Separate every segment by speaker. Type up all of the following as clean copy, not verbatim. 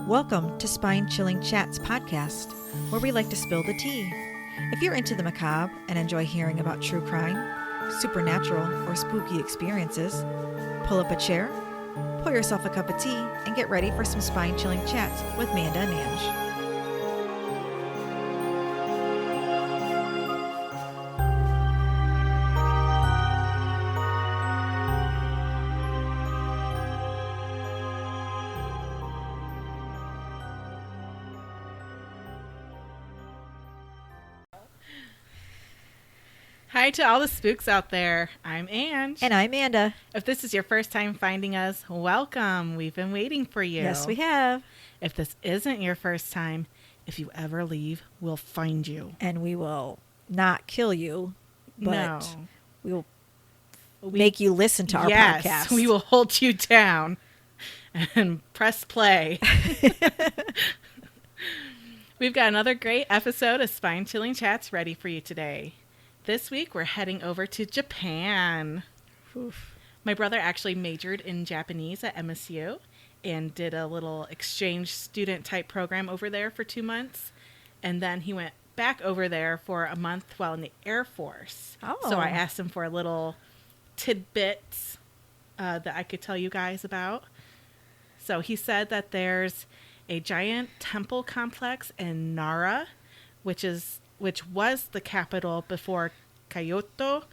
Speaker 1: Welcome to Spine Chilling Chats podcast, where we like to spill the tea. If you're into the macabre and enjoy hearing about true crime, supernatural, or spooky experiences, pull up a chair, pour yourself a cup of tea, and get ready for some spine chilling chats with Manda and Ange.
Speaker 2: Hi to all the spooks out there. I'm Ange.
Speaker 1: And I'm Manda.
Speaker 2: If this is your first time finding us, welcome. We've been waiting for you.
Speaker 1: Yes, we have.
Speaker 2: If this isn't your first time, if you ever leave, we'll find you.
Speaker 1: And we will not kill you, but
Speaker 2: No.
Speaker 1: we will make you listen to our podcast.
Speaker 2: Yes, we will hold you down and press play. We've got another great episode of Spine Chilling Chats ready for you today. This week, we're heading over to Japan.
Speaker 1: Oof.
Speaker 2: My brother actually majored in Japanese at MSU and did a little exchange student type program over there for 2 months. And then he went back over there for a month while in the Air Force.
Speaker 1: Oh.
Speaker 2: So I asked him for a little tidbits that I could tell you guys about. So he said that there's a giant temple complex in Nara, which was the capital before Kyoto,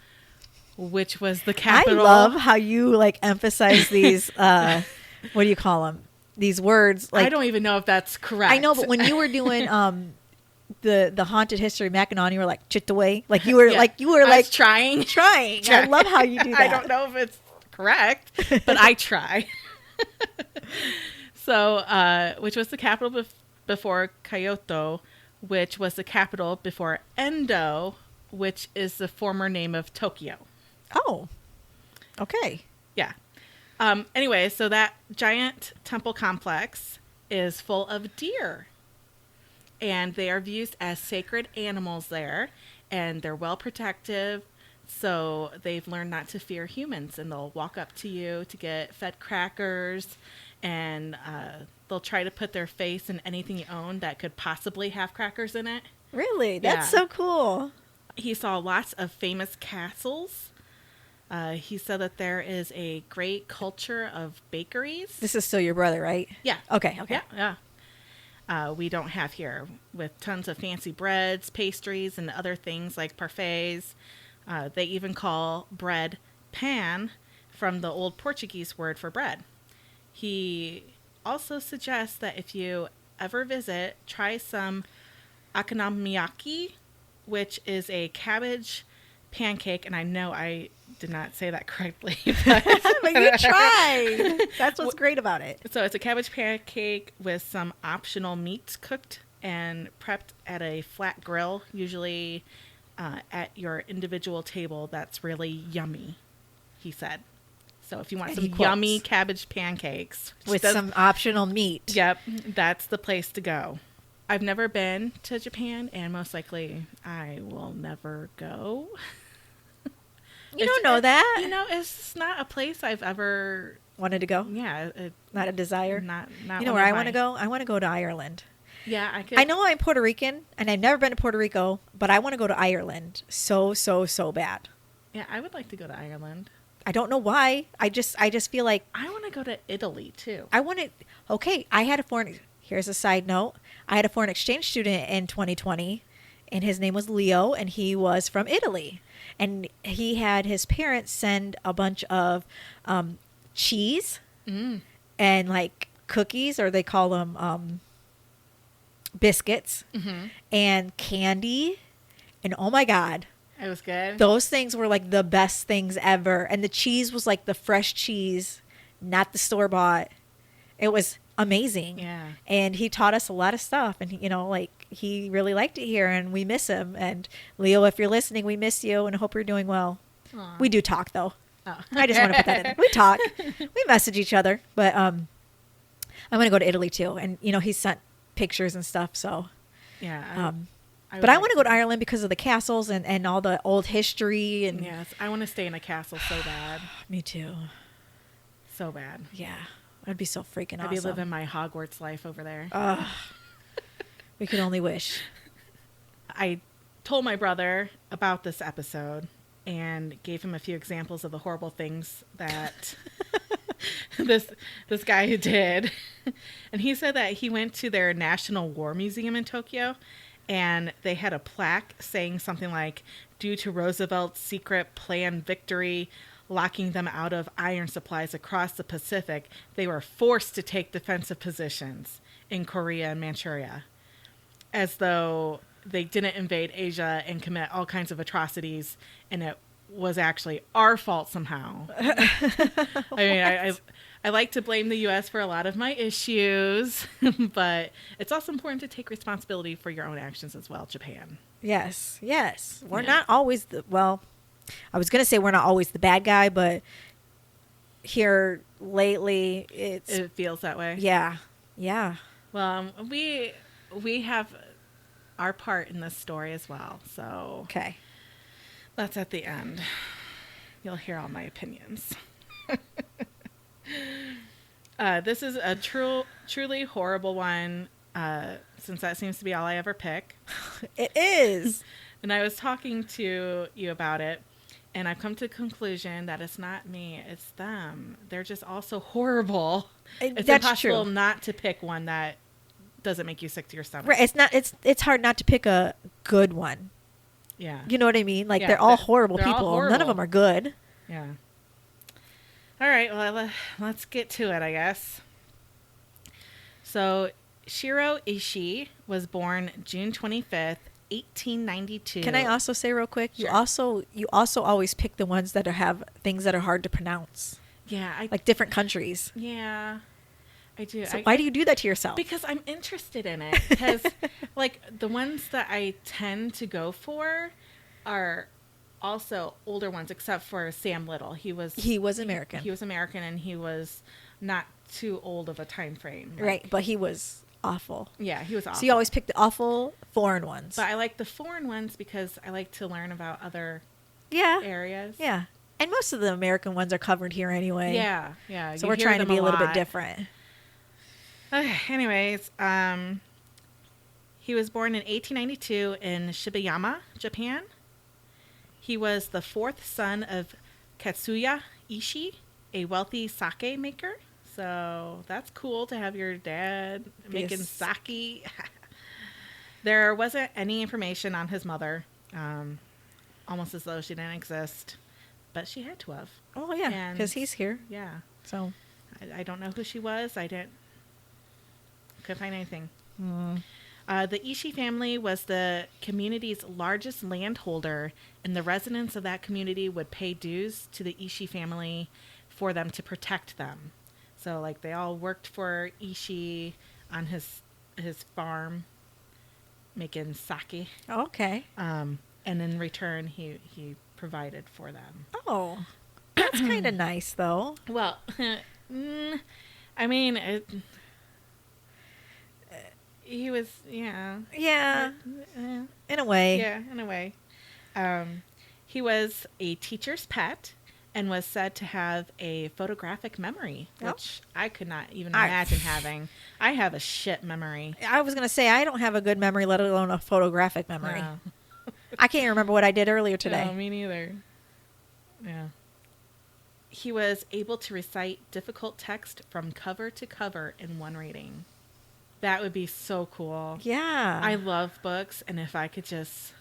Speaker 2: which was the capital.
Speaker 1: I love how you emphasize these. What do you call them? These words.
Speaker 2: I don't even know if that's correct.
Speaker 1: I know, but when you were doing the haunted history Mackinac, you were like chipped away. You were
Speaker 2: trying.
Speaker 1: I love how you do that.
Speaker 2: I don't know if it's correct, but I try. So, which was the capital before Kyoto, which was the capital before Endo, which is the former name of Tokyo.
Speaker 1: Oh, okay.
Speaker 2: Yeah. Anyway, so that giant temple complex is full of deer. And they are viewed as sacred animals there. And they're well protective. So they've learned not to fear humans. And they'll walk up to you to get fed crackers. And they'll try to put their face in anything you own that could possibly have crackers in it.
Speaker 1: Really? That's so cool.
Speaker 2: He saw lots of famous castles. He said that there is a great culture of bakeries.
Speaker 1: This is still your brother, right?
Speaker 2: Yeah.
Speaker 1: Okay.
Speaker 2: Yeah. We don't have here, with tons of fancy breads, pastries, and other things like parfaits. They even call bread pan from the old Portuguese word for bread. He also suggests that if you ever visit, try some okonomiyaki, which is a cabbage pancake. And I know I did not say that correctly. But
Speaker 1: you tried. That's what's great about it.
Speaker 2: So it's a cabbage pancake with some optional meats cooked and prepped at a flat grill, usually at your individual table. That's really yummy, he said. So if you want some yummy cabbage pancakes
Speaker 1: with some optional meat.
Speaker 2: Yep, that's the place to go. I've never been to Japan, and most likely I will never go.
Speaker 1: You don't know that.
Speaker 2: It's not a place I've ever
Speaker 1: wanted to go.
Speaker 2: Yeah,
Speaker 1: not a desire.
Speaker 2: Not.
Speaker 1: You know where I want to go? I want to go to Ireland.
Speaker 2: Yeah,
Speaker 1: I know I'm Puerto Rican, and I've never been to Puerto Rico, but I want to go to Ireland so bad.
Speaker 2: Yeah, I would like to go to Ireland.
Speaker 1: I don't know why. I just feel like
Speaker 2: I want to go to Italy too.
Speaker 1: Here's a side note. I had a foreign exchange student in 2020, and his name was Leo, and he was from Italy. And he had his parents send a bunch of cheese and cookies, or they call them biscuits, and candy. And oh my God.
Speaker 2: It was good.
Speaker 1: Those things were the best things ever. And the cheese was the fresh cheese, not the store-bought. It was amazing.
Speaker 2: Yeah.
Speaker 1: And he taught us a lot of stuff. And, he really liked it here, and we miss him. And Leo, if you're listening, we miss you and hope you're doing well.
Speaker 2: Aww.
Speaker 1: We do talk, though.
Speaker 2: Oh.
Speaker 1: I just want to put that in. We talk. We message each other. But I'm going to go to Italy, too. And, he sent pictures and stuff, so.
Speaker 2: Yeah.
Speaker 1: But I want to go to Ireland because of the castles and all the old history. And
Speaker 2: yes, I want to stay in a castle so bad.
Speaker 1: Me too.
Speaker 2: So bad.
Speaker 1: Yeah. That'd be so freaking
Speaker 2: I'd be
Speaker 1: awesome.
Speaker 2: living my Hogwarts life over there.
Speaker 1: We could only wish.
Speaker 2: I told my brother about this episode and gave him a few examples of the horrible things that this guy did. And he said that he went to their National War Museum in Tokyo, and they had a plaque saying something like, due to Roosevelt's secret planned victory, locking them out of iron supplies across the Pacific, they were forced to take defensive positions in Korea and Manchuria, as though they didn't invade Asia and commit all kinds of atrocities, and it was actually our fault somehow. I mean, I like to blame the U.S. for a lot of my issues, but it's also important to take responsibility for your own actions as well, Japan.
Speaker 1: Yes. We're not always I was going to say we're not always the bad guy, but here lately
Speaker 2: It feels that way.
Speaker 1: Yeah.
Speaker 2: Well, we have our part in this story as well, so
Speaker 1: Okay.
Speaker 2: that's at the end. You'll hear all my opinions. This is a truly horrible one, since that seems to be all I ever pick.
Speaker 1: It is.
Speaker 2: And I was talking to you about it, and I've come to the conclusion that it's not me, it's them. They're just all so horrible. It's
Speaker 1: That's
Speaker 2: impossible
Speaker 1: true.
Speaker 2: not to pick one that doesn't make you sick to your stomach.
Speaker 1: Right. It's hard not to pick a good one.
Speaker 2: Yeah.
Speaker 1: You know what I mean? Like,
Speaker 2: Yeah,
Speaker 1: they're all horrible
Speaker 2: they're all
Speaker 1: people. None of
Speaker 2: horrible.
Speaker 1: them are good.
Speaker 2: Yeah. All right, well, let's get to it, I guess. So, Shirō Ishii was born June 25th, 1892.
Speaker 1: Can I also say real quick?
Speaker 2: Sure.
Speaker 1: You also always pick the ones that have things that are hard to pronounce,
Speaker 2: Yeah,
Speaker 1: like different countries.
Speaker 2: yeah, I do.
Speaker 1: So why do you do that to yourself?
Speaker 2: Because I'm interested in it. Because, like, the ones that I tend to go for are also older ones, except for Sam Little. He was
Speaker 1: American.
Speaker 2: He was American, and he was not too old of a time frame.
Speaker 1: Right, but he was awful.
Speaker 2: Yeah, he was awful.
Speaker 1: So you always pick the awful foreign ones.
Speaker 2: But I like the foreign ones because I like to learn about other
Speaker 1: Yeah.
Speaker 2: areas.
Speaker 1: Yeah. And most of the American ones are covered here anyway.
Speaker 2: Yeah, yeah.
Speaker 1: So
Speaker 2: you
Speaker 1: we're
Speaker 2: hear
Speaker 1: trying to
Speaker 2: them
Speaker 1: be a little bit
Speaker 2: lot.
Speaker 1: different.
Speaker 2: Okay, anyways, he was born in 1892 in Shibayama, Japan. He was the fourth son of Katsuya Ishii, a wealthy sake maker. So that's cool to have your dad making
Speaker 1: Yes.
Speaker 2: sake. There wasn't any information on his mother, almost as though she didn't exist, but she had to have.
Speaker 1: Oh, yeah,
Speaker 2: And-
Speaker 1: because he's here.
Speaker 2: Yeah,
Speaker 1: So,
Speaker 2: I don't know who she was. Couldn't find anything.
Speaker 1: mm,
Speaker 2: The Ishii family was the community's largest landholder, and the residents of that community would pay dues to the Ishii family for them to protect them. So, like, they all worked for Ishii on his farm, making sake,
Speaker 1: okay.
Speaker 2: and in return, he provided for them.
Speaker 1: Oh, that's kind of nice, though.
Speaker 2: Well, I mean, he was, yeah.
Speaker 1: Yeah,
Speaker 2: Uh,
Speaker 1: in a way.
Speaker 2: Yeah, in a way. He was a teacher's pet and was said to have a photographic memory,
Speaker 1: Oh.
Speaker 2: which I could not even
Speaker 1: I-
Speaker 2: imagine having. I have a shit memory.
Speaker 1: I was going to say, I don't have a good memory, let alone a photographic memory.
Speaker 2: No.
Speaker 1: I can't remember what I did earlier today.
Speaker 2: No, me neither. Yeah. He was able to recite difficult text from cover to cover in one reading. That would be so cool.
Speaker 1: Yeah.
Speaker 2: I love books, and if I could just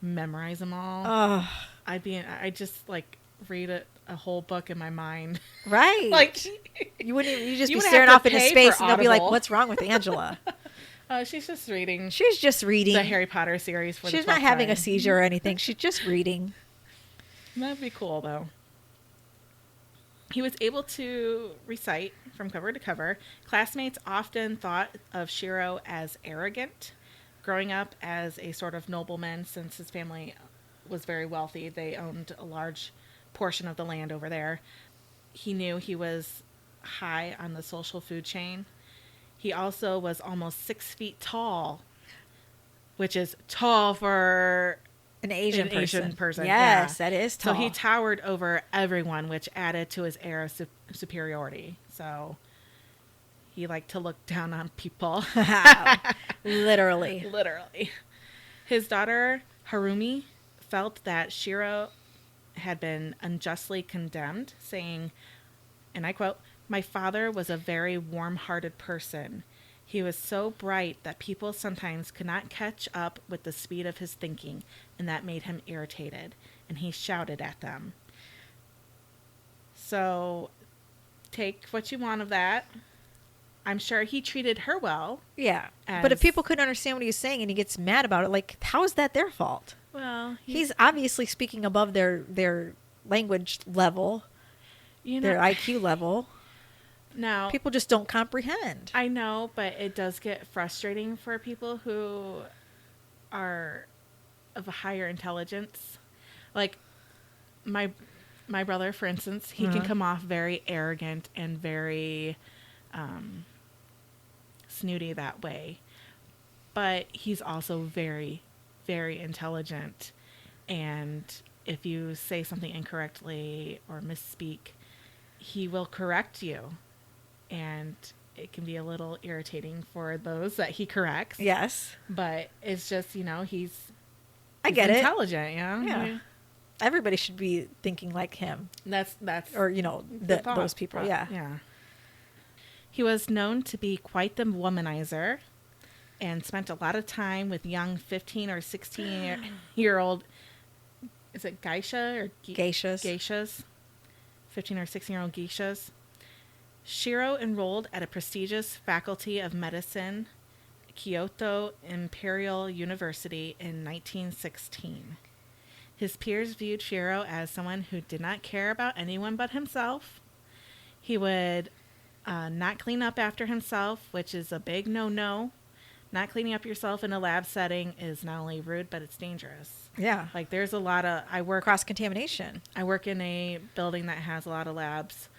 Speaker 2: memorize them all,
Speaker 1: Oh,
Speaker 2: I just like read a whole book in my mind.
Speaker 1: right.
Speaker 2: Like,
Speaker 1: you wouldn't even, you just
Speaker 2: You
Speaker 1: be
Speaker 2: wouldn't
Speaker 1: staring
Speaker 2: have
Speaker 1: off
Speaker 2: to
Speaker 1: into
Speaker 2: pay
Speaker 1: space
Speaker 2: for
Speaker 1: and they'll be like,
Speaker 2: Audible.
Speaker 1: what's wrong with Angela?
Speaker 2: she's just reading
Speaker 1: She's just reading.
Speaker 2: the Harry Potter series for the
Speaker 1: She's not
Speaker 2: 12th
Speaker 1: having a
Speaker 2: time.
Speaker 1: seizure or anything. She's just reading.
Speaker 2: That'd be cool, though. He was able to recite from cover to cover. Classmates often thought of Shirō as arrogant. Growing up as a sort of nobleman, since his family was very wealthy, they owned a large portion of the land over there. He knew he was high on the social food chain. He also was almost 6 feet tall, which is tall for
Speaker 1: An Asian
Speaker 2: An Asian person,
Speaker 1: Yes,
Speaker 2: yeah.
Speaker 1: that is tall.
Speaker 2: So he towered over everyone, which added to his air of superiority. So he liked to look down on people.
Speaker 1: Literally.
Speaker 2: Literally. His daughter, Harumi, felt that Shirō had been unjustly condemned, saying, and I quote, "My father was a very warm-hearted person. He was so bright that people sometimes could not catch up with the speed of his thinking, and that made him irritated, and he shouted at them." So take what you want of that. I'm sure he treated her well.
Speaker 1: Yeah. But if people couldn't understand what he was saying and he gets mad about it, like, how is that their fault?
Speaker 2: Well,
Speaker 1: he's obviously speaking above their language level, their IQ level.
Speaker 2: Now,
Speaker 1: people just don't comprehend.
Speaker 2: I know, but it does get frustrating for people who are of a higher intelligence. Like my brother, for instance, he can come off very arrogant and very snooty that way. But he's also very, very intelligent. And if you say something incorrectly or misspeak, he will correct you. And it can be a little irritating for those that he corrects.
Speaker 1: Yes.
Speaker 2: But it's just, he's
Speaker 1: I get
Speaker 2: intelligent,
Speaker 1: it.
Speaker 2: Yeah.
Speaker 1: Everybody should be thinking like him.
Speaker 2: That's
Speaker 1: or, those people. Yeah.
Speaker 2: Yeah. He was known to be quite the womanizer and spent a lot of time with young 15 or 16-year-old, is it geisha or
Speaker 1: geishas?
Speaker 2: Geishas. 15 or 16-year-old geishas. Shirō enrolled at a prestigious faculty of medicine, Kyoto Imperial University, in 1916. His peers viewed Shirō as someone who did not care about anyone but himself. He would not clean up after himself, which is a big no-no. Not cleaning up yourself in a lab setting is not only rude, but it's dangerous.
Speaker 1: Yeah.
Speaker 2: Like, there's a lot of...
Speaker 1: cross-contamination.
Speaker 2: I work in a building that has a lot of labs,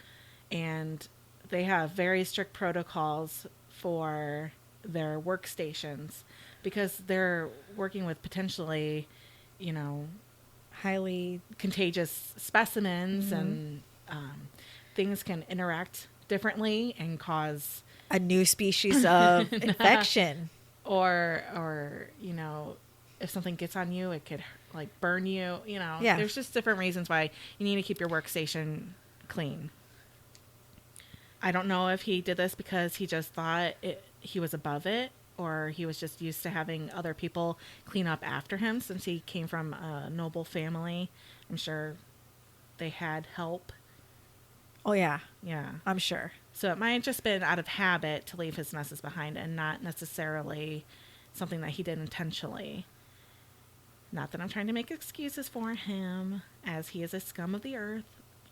Speaker 2: and they have very strict protocols for their workstations because they're working with potentially,
Speaker 1: highly
Speaker 2: contagious specimens, and things can interact differently and cause
Speaker 1: a new species of infection.
Speaker 2: Or if something gets on you, it could burn you.
Speaker 1: Yeah.
Speaker 2: There's just different reasons why you need to keep your workstation clean. I don't know if he did this because he just thought he was above it, or he was just used to having other people clean up after him since he came from a noble family. I'm sure they had help.
Speaker 1: Oh, yeah.
Speaker 2: Yeah.
Speaker 1: I'm sure.
Speaker 2: So it might have just been out of habit to leave his messes behind and not necessarily something that he did intentionally. Not that I'm trying to make excuses for him, as he is a scum of the earth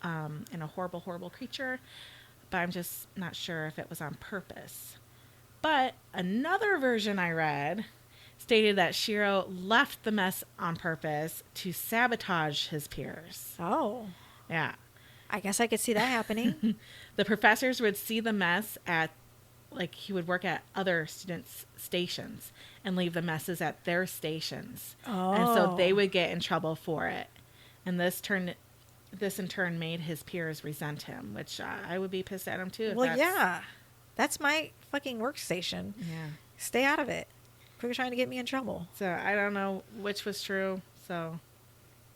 Speaker 2: and a horrible, horrible creature. But I'm just not sure if it was on purpose. But another version I read stated that Shirō left the mess on purpose to sabotage his peers.
Speaker 1: Oh.
Speaker 2: Yeah.
Speaker 1: I guess I could see that happening.
Speaker 2: The professors would see the mess he would work at other students' stations and leave the messes at their stations.
Speaker 1: Oh.
Speaker 2: And so they would get in trouble for it. And this in turn made his peers resent him, which I would be pissed at him too.
Speaker 1: Yeah. That's my fucking workstation.
Speaker 2: Yeah.
Speaker 1: Stay out of it. Quit trying to get me in trouble.
Speaker 2: So I don't know which was true. So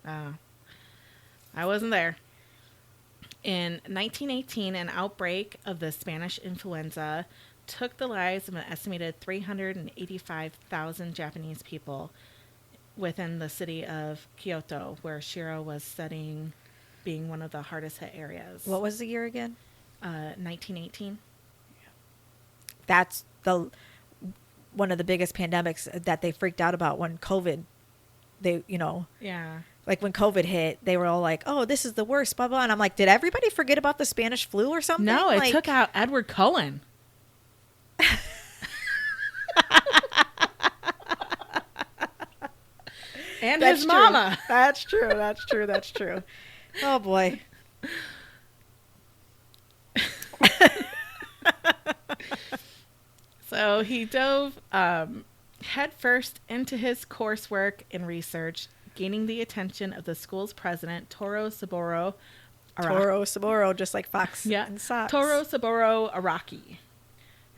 Speaker 2: I wasn't there. In 1918, an outbreak of the Spanish influenza took the lives of an estimated 385,000 Japanese people within the city of Kyoto, where Shirō was studying, being one of the hardest hit areas.
Speaker 1: What was the year again?
Speaker 2: 1918.
Speaker 1: That's one of the biggest pandemics that they freaked out about when COVID.
Speaker 2: Yeah.
Speaker 1: Like when COVID hit, they were all like, "Oh, this is the worst," blah blah. And I'm like, did everybody forget about the Spanish flu or something?
Speaker 2: No, it took out Edward Cullen. And his mama.
Speaker 1: That's true. That's true. That's true. Oh boy.
Speaker 2: So he dove headfirst into his coursework and research, gaining the attention of the school's president, Toro Saburo,
Speaker 1: Toro Saburo, just like Fox
Speaker 2: Yeah,
Speaker 1: and Socks.
Speaker 2: Toro Saburo Araki,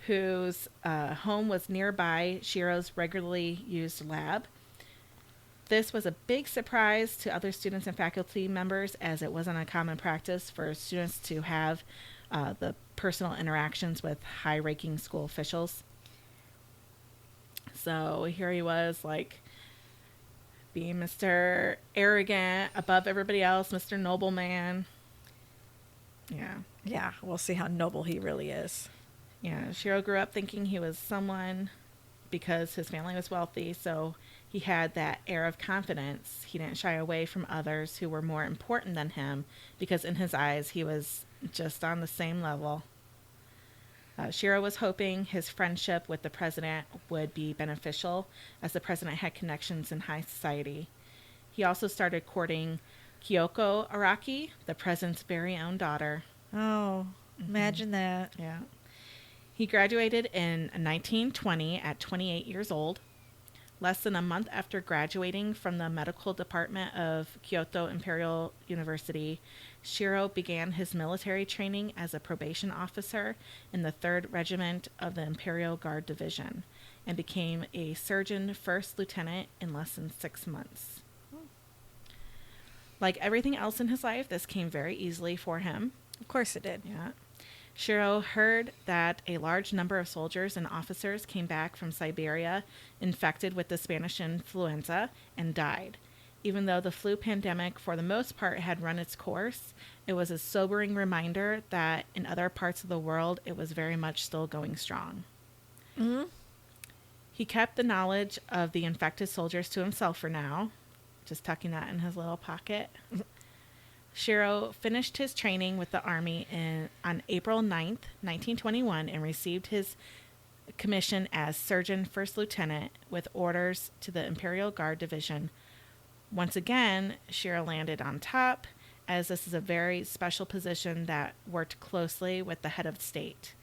Speaker 2: whose home was nearby Shiro's regularly used lab. This was a big surprise to other students and faculty members, as it wasn't a common practice for students to have the personal interactions with high-ranking school officials. So here he was, like, being Mr. Arrogant, above everybody else, Mr. Nobleman. Yeah.
Speaker 1: Yeah, we'll see how noble he really is.
Speaker 2: Yeah, Shirō grew up thinking he was someone because his family was wealthy, so he had that air of confidence. He didn't shy away from others who were more important than him because in his eyes he was just on the same level. Shirō was hoping his friendship with the president would be beneficial, as the president had connections in high society. He also started courting Kyoko Araki, the president's very own daughter.
Speaker 1: Oh, imagine that.
Speaker 2: Yeah. He graduated in 1920 at 28 years old. Less than a month after graduating from the medical department of Kyoto Imperial University, Shirō began his military training as a probation officer in the 3rd Regiment of the Imperial Guard Division and became a surgeon first lieutenant in less than 6 months. Like everything else in his life, this came very easily for him.
Speaker 1: Of course it did.
Speaker 2: Yeah. Shirō heard that a large number of soldiers and officers came back from Siberia infected with the Spanish influenza and died. Even though the flu pandemic, for the most part, had run its course, it was a sobering reminder that in other parts of the world, it was very much still going strong.
Speaker 1: Mm-hmm.
Speaker 2: He kept the knowledge of the infected soldiers to himself for now, just tucking that in his little pocket. Shirō finished his training with the Army on April 9th, 1921, and received his commission as Surgeon First Lieutenant with orders to the Imperial Guard Division. Once again, Shirō landed on top, as this is a very special position that worked closely with the head of state.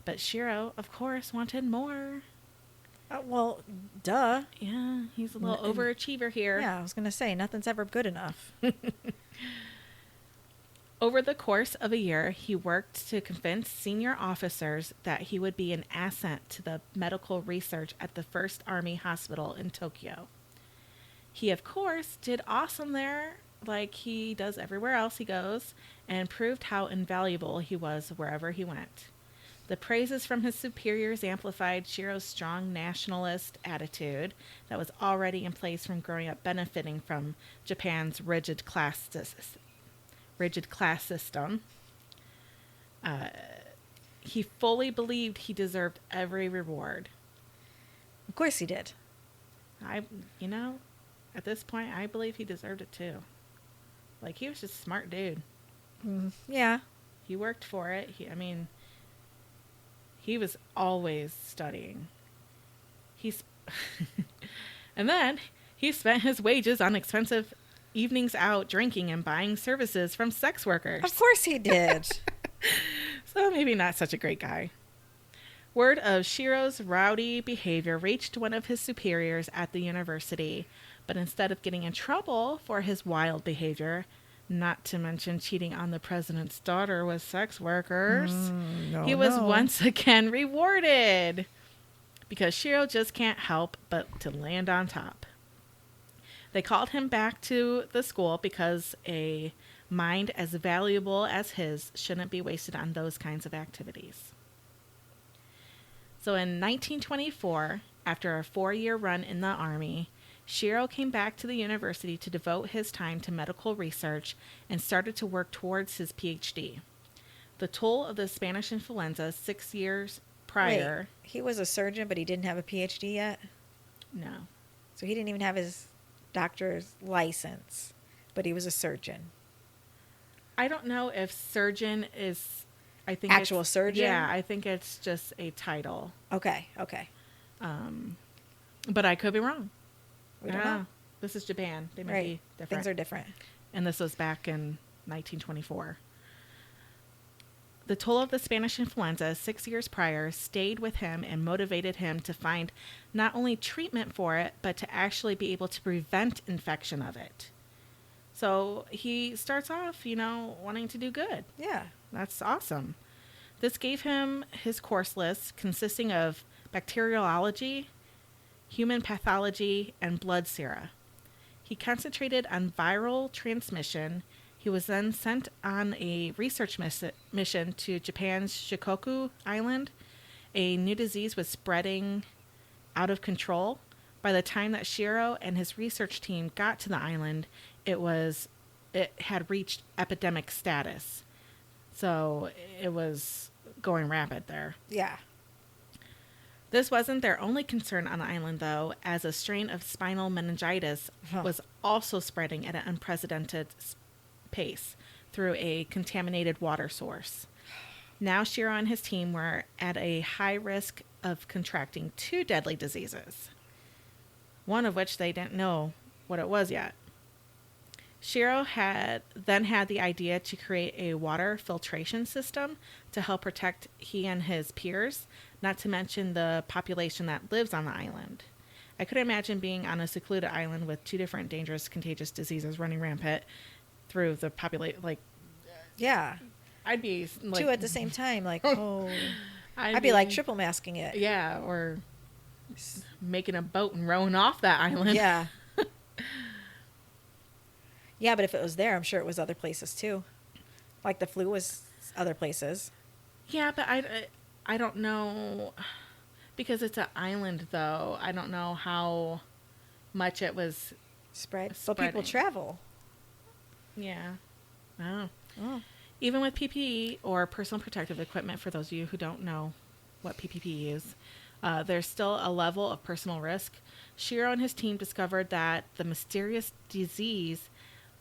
Speaker 2: But Shirō, of course, wanted more.
Speaker 1: Well, duh.
Speaker 2: Yeah, he's a little overachiever here.
Speaker 1: Yeah, I was going to say, nothing's ever good enough.
Speaker 2: Over the course of a year, he worked to convince senior officers that he would be an asset to the medical research at the First Army Hospital in Tokyo. He, of course, did awesome there, like he does everywhere else he goes, and proved how invaluable he was wherever he went. The praises from his superiors amplified Shiro's strong nationalist attitude that was already in place from growing up benefiting from Japan's rigid class system. He fully believed he deserved every reward.
Speaker 1: Of course he did.
Speaker 2: At this point, I believe he deserved it too. Like, he was just a smart dude.
Speaker 1: Yeah.
Speaker 2: He worked for it. He was always studying. And then he spent his wages on expensive evenings out drinking and buying services from sex workers.
Speaker 1: Of course he did.
Speaker 2: So maybe not such a great guy. Word of Shiro's rowdy behavior reached one of his superiors at the university, but instead of getting in trouble for his wild behavior, not to mention cheating on the president's daughter with sex workers, he was once again rewarded. Because Shirō just can't help but to land on top. They called him back to the school because a mind as valuable as his shouldn't be wasted on those kinds of activities. So in 1924, after a 4-year run in the Army, Shirō came back to the university to devote his time to medical research and started to work towards his PhD. The toll of the Spanish influenza 6 years prior...
Speaker 1: Wait, he was a surgeon, but he didn't have a PhD yet?
Speaker 2: No.
Speaker 1: So he didn't even have his doctor's license, but he was a surgeon.
Speaker 2: I don't know if surgeon is... I think
Speaker 1: Actual surgeon?
Speaker 2: Yeah, I think it's just a title.
Speaker 1: Okay.
Speaker 2: But I could be wrong.
Speaker 1: We don't know.
Speaker 2: This is Japan. They might be different.
Speaker 1: Things are different.
Speaker 2: And this was back in 1924. The toll of the Spanish influenza 6 years prior stayed with him and motivated him to find not only treatment for it, but to actually be able to prevent infection of it. So he starts off, wanting to do good.
Speaker 1: Yeah.
Speaker 2: That's awesome. This gave him his course list consisting of bacteriology, human pathology, and blood sera. He concentrated on viral transmission. He was then sent on a research mission to Japan's Shikoku Island. A new disease was spreading out of control. By the time that Shirō and his research team got to the island, it had reached epidemic status. So it was going rapid there.
Speaker 1: Yeah.
Speaker 2: This wasn't their only concern on the island, though, as a strain of spinal meningitis was also spreading at an unprecedented pace through a contaminated water source. Now Shirō and his team were at a high risk of contracting 2 deadly diseases, one of which they didn't know what it was yet. Shirō had the idea to create a water filtration system to help protect he and his peers, not to mention the population that lives on the island. I could imagine being on a secluded island with 2 different dangerous, contagious diseases running rampant through the population.
Speaker 1: Yeah.
Speaker 2: I'd be
Speaker 1: 2 at the same time. I'd be like triple masking it.
Speaker 2: Yeah, or making a boat and rowing off that island.
Speaker 1: Yeah. Yeah, but if it was there, I'm sure it was other places too. Like the flu was other places.
Speaker 2: Yeah, but I don't know, because it's an island though. I don't know how much it was
Speaker 1: spreading. So people travel.
Speaker 2: Yeah. Oh.
Speaker 1: Oh.
Speaker 2: Even with PPE, or personal protective equipment, for those of you who don't know what PPE is, there's still a level of personal risk. Shirō and his team discovered that the mysterious disease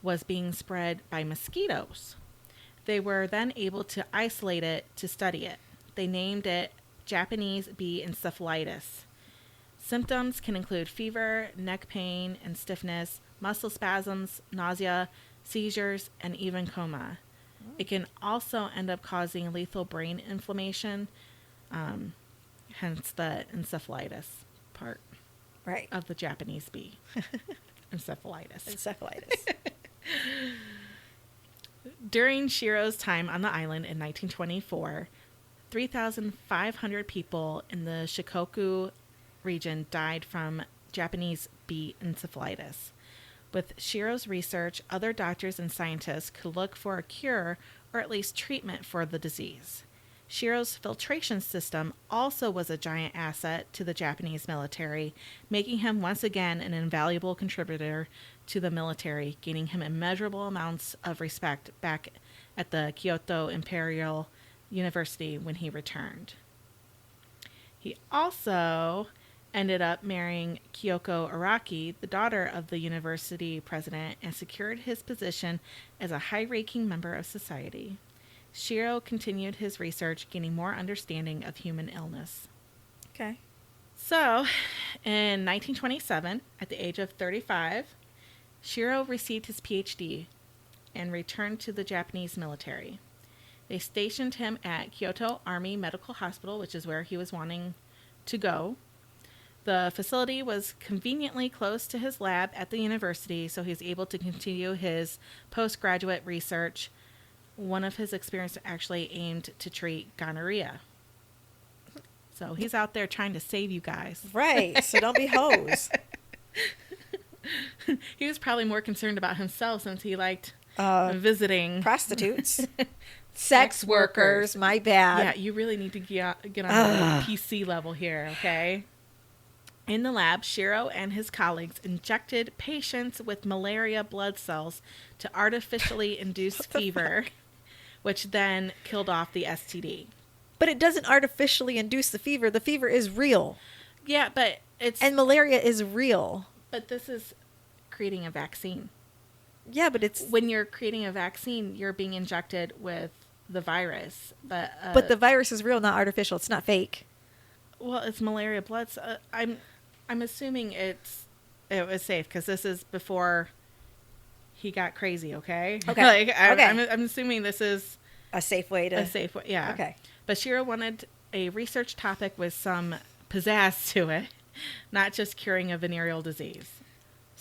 Speaker 2: was being spread by mosquitoes. They were then able to isolate it to study it. They named it Japanese bee encephalitis. Symptoms can include fever, neck pain and stiffness, muscle spasms, nausea, seizures, and even coma. It can also end up causing lethal brain inflammation, hence the encephalitis part of the Japanese bee. Encephalitis. During Shirō's time on the island in 1924, 3,500 people in the Shikoku region died from Japanese bee encephalitis. With Shirō's research, other doctors and scientists could look for a cure or at least treatment for the disease. Shirō's filtration system also was a giant asset to the Japanese military, making him once again an invaluable contributor to the military, gaining him immeasurable amounts of respect back at the Kyoto Imperial University when he returned. He also ended up marrying Kyoko Araki, the daughter of the university president, and secured his position as a high-ranking member of society. Shirō continued his research, gaining more understanding of human illness.
Speaker 1: Okay.
Speaker 2: So, in 1927, at the age of 35, Shirō received his PhD and returned to the Japanese military. They stationed him at Kyoto Army Medical Hospital, which is where he was wanting to go. The facility was conveniently close to his lab at the university, so he was able to continue his postgraduate research. One of his experiments actually aimed to treat gonorrhea. So he's out there trying to save you guys.
Speaker 1: Right, so don't be hoes.
Speaker 2: He was probably more concerned about himself since he liked visiting
Speaker 1: prostitutes. Sex workers, my bad.
Speaker 2: Yeah, you really need to get on the PC level here, okay? In the lab, Shirō and his colleagues injected patients with malaria blood cells to artificially induce fever, which then killed off the STD.
Speaker 1: But it doesn't artificially induce the fever. The fever is real.
Speaker 2: Yeah, but it's...
Speaker 1: And malaria is real.
Speaker 2: But this is creating a vaccine.
Speaker 1: Yeah, but it's...
Speaker 2: When you're creating a vaccine, you're being injected with the virus. But
Speaker 1: the virus is real, not artificial. It's not fake.
Speaker 2: Well, it's malaria blood. So I'm assuming it was safe because this is before he got crazy. Okay.
Speaker 1: Okay.
Speaker 2: I'm assuming this is
Speaker 1: a safe way to.
Speaker 2: A safe way. Yeah.
Speaker 1: Okay.
Speaker 2: But Shirō wanted a research topic with some pizzazz to it, not just curing a venereal disease.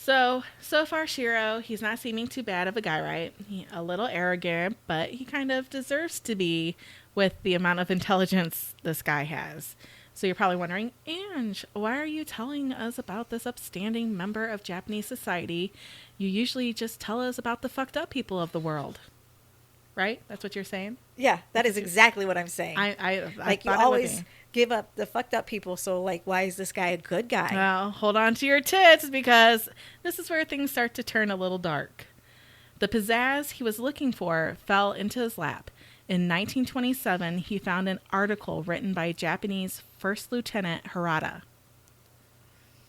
Speaker 2: So far, Shirō, he's not seeming too bad of a guy, right? A little arrogant, but he kind of deserves to be with the amount of intelligence this guy has. So you're probably wondering, Ange, why are you telling us about this upstanding member of Japanese society? You usually just tell us about the fucked up people of the world. Right? That's what you're saying?
Speaker 1: Yeah, that is exactly what I'm saying.
Speaker 2: I
Speaker 1: like, you
Speaker 2: thought it would
Speaker 1: always
Speaker 2: be.
Speaker 1: give up the fucked up people, so, like, why is this guy a good guy?
Speaker 2: Well, hold on to your tits, because this is where things start to turn a little dark. The pizzazz he was looking for fell into his lap. In 1927, he found an article written by Japanese First Lieutenant Harada.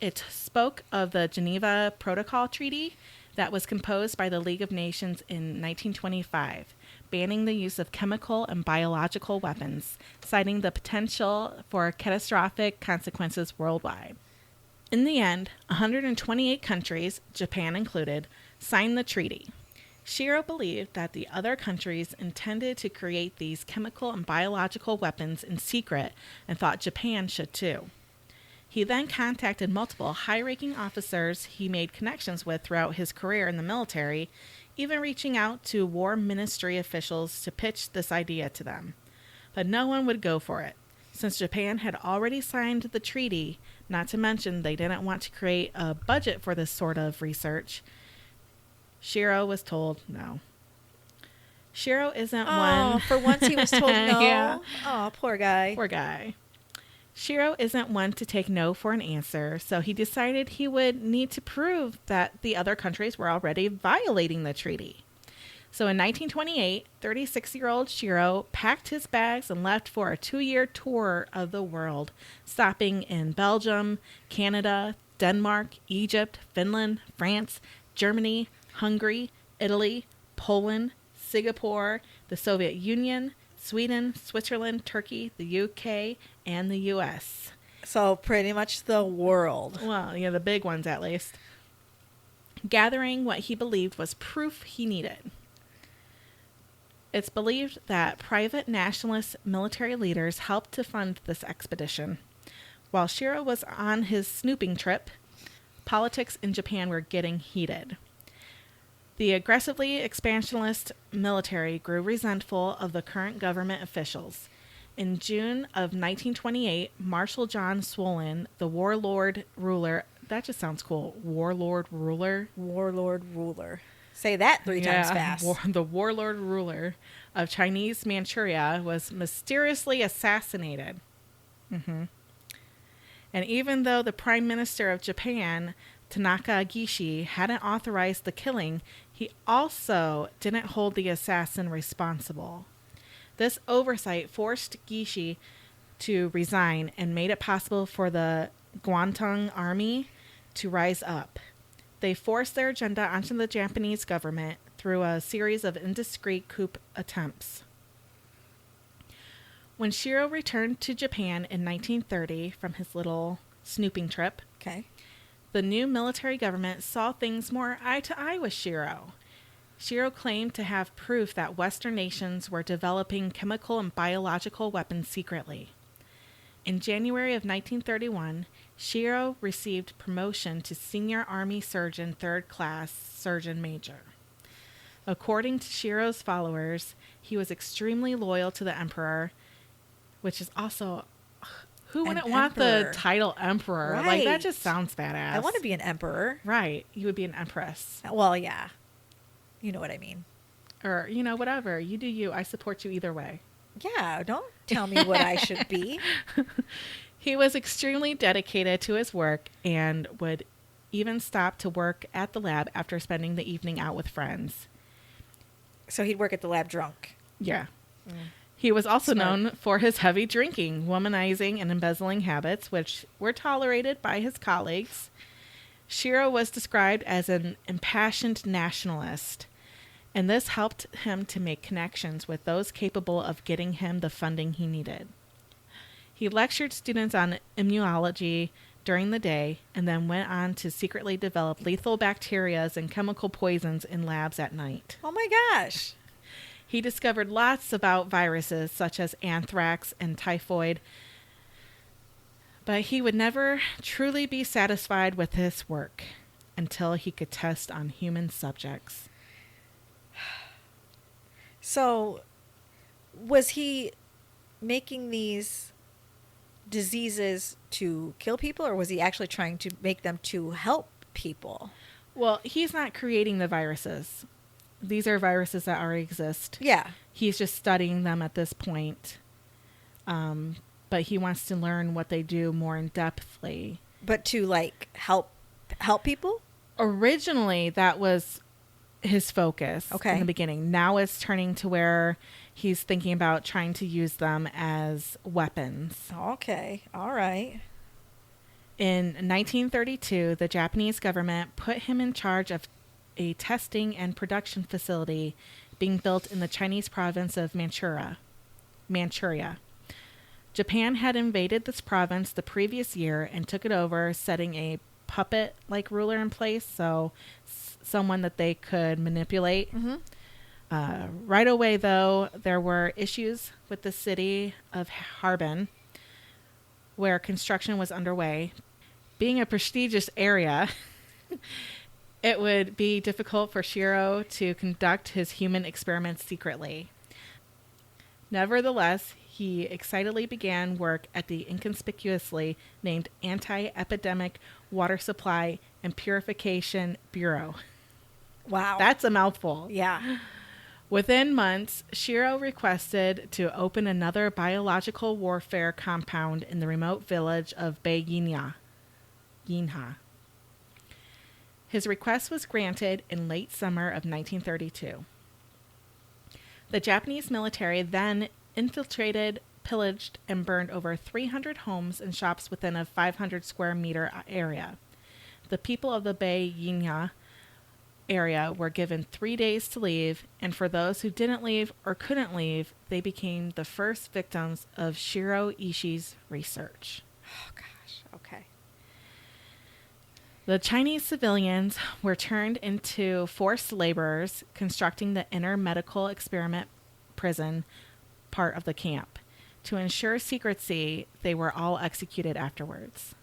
Speaker 2: It spoke of the Geneva Protocol Treaty that was composed by the League of Nations in 1925, banning the use of chemical and biological weapons, citing the potential for catastrophic consequences worldwide. In the end, 128 countries, Japan included, signed the treaty. Shirō believed that the other countries intended to create these chemical and biological weapons in secret and thought Japan should too. He then contacted multiple high-ranking officers he made connections with throughout his career in the military, even reaching out to war ministry officials to pitch this idea to them. But no one would go for it. Since Japan had already signed the treaty, not to mention they didn't want to create a budget for this sort of research, Shirō was told no. Shirō isn't one...
Speaker 1: For once he was told no?
Speaker 2: Yeah.
Speaker 1: Oh, poor guy.
Speaker 2: Poor guy. Shirō isn't one to take no for an answer, so he decided he would need to prove that the other countries were already violating the treaty. So in 1928, 36-year-old Shirō packed his bags and left for a 2-year tour of the world, stopping in Belgium, Canada, Denmark, Egypt, Finland, France, Germany, Hungary, Italy, Poland, Singapore, the Soviet Union, Sweden, Switzerland, Turkey, the UK, and the US.
Speaker 1: So pretty much the world.
Speaker 2: Well, the big ones at least. Gathering what he believed was proof he needed. It's believed that private nationalist military leaders helped to fund this expedition. While Shirō was on his snooping trip, politics in Japan were getting heated. The aggressively expansionist military grew resentful of the current government officials. In June of 1928, Marshal John Swollen, the warlord ruler, that just sounds cool, warlord ruler?
Speaker 1: Warlord ruler. Say that 3 times fast.
Speaker 2: The warlord ruler of Chinese Manchuria was mysteriously assassinated. And even though the Prime Minister of Japan, Tanaka Gishi, hadn't authorized the killing, he also didn't hold the assassin responsible. This oversight forced Gishi to resign and made it possible for the Guangdong army to rise up. They forced their agenda onto the Japanese government through a series of indiscreet coup attempts. When Shirō returned to Japan in 1930 from his little snooping trip, the new military government saw things more eye to eye with Shirō. Shirō claimed to have proof that Western nations were developing chemical and biological weapons secretly. In January of 1931, Shirō received promotion to Senior Army Surgeon 3rd Class Surgeon Major. According to Shirō's followers, he was extremely loyal to the emperor, which is also... Who wouldn't want the title emperor?
Speaker 1: Right.
Speaker 2: Like, that just sounds badass.
Speaker 1: I want to be an emperor.
Speaker 2: Right. You would be an empress.
Speaker 1: Well, yeah. You know what I mean.
Speaker 2: Or, whatever. You do you. I support you either way.
Speaker 1: Yeah, don't tell me what I should be.
Speaker 2: He was extremely dedicated to his work and would even stop to work at the lab after spending the evening out with friends.
Speaker 1: So he'd work at the lab drunk.
Speaker 2: Yeah. He was also
Speaker 1: Smart.
Speaker 2: known for his heavy drinking, womanizing, and embezzling habits, which were tolerated by his colleagues. Shirō was described as an impassioned nationalist, and this helped him to make connections with those capable of getting him the funding he needed. He lectured students on immunology during the day and then went on to secretly develop lethal bacteria and chemical poisons in labs at night.
Speaker 1: Oh my gosh.
Speaker 2: He discovered lots about viruses such as anthrax and typhoid, but he would never truly be satisfied with his work. until he could test on human subjects.
Speaker 1: So, was he making these diseases to kill people, or was he actually trying to make them to help people?
Speaker 2: Well, he's not creating the viruses. These are viruses that already exist.
Speaker 1: Yeah.
Speaker 2: He's just studying them at this point. But he wants to learn what they do more in depthly.
Speaker 1: But to like help people?
Speaker 2: Originally, that was his focus in the beginning. Now it's turning to where he's thinking about trying to use them as weapons.
Speaker 1: Okay. All right.
Speaker 2: In 1932, the Japanese government put him in charge of a testing and production facility being built in the Chinese province of Manchuria. Japan had invaded this province the previous year and took it over, setting a puppet-like ruler in place, so someone that they could manipulate. Right away, though, there were issues with the city of Harbin, where construction was underway. Being a prestigious area, it would be difficult for Shirō to conduct his human experiments secretly. Nevertheless, he excitedly began work at the inconspicuously named Anti-Epidemic Water Supply and Purification Bureau.
Speaker 1: Wow.
Speaker 2: That's a mouthful.
Speaker 1: Yeah.
Speaker 2: Within months, Shirō requested to open another biological warfare compound in the remote village of Yinha. His request was granted in late summer of 1932. The Japanese military then infiltrated, pillaged, and burned over 300 homes and shops within a 500 square meter area. The people of the Yinha area were given 3 days to leave, and for those who didn't leave or couldn't leave, they became the first victims of Shirō Ishii's research.
Speaker 1: Oh, gosh. Okay.
Speaker 2: The Chinese civilians were turned into forced laborers constructing the inner medical experiment prison part of the camp. To ensure secrecy, they were all executed afterwards.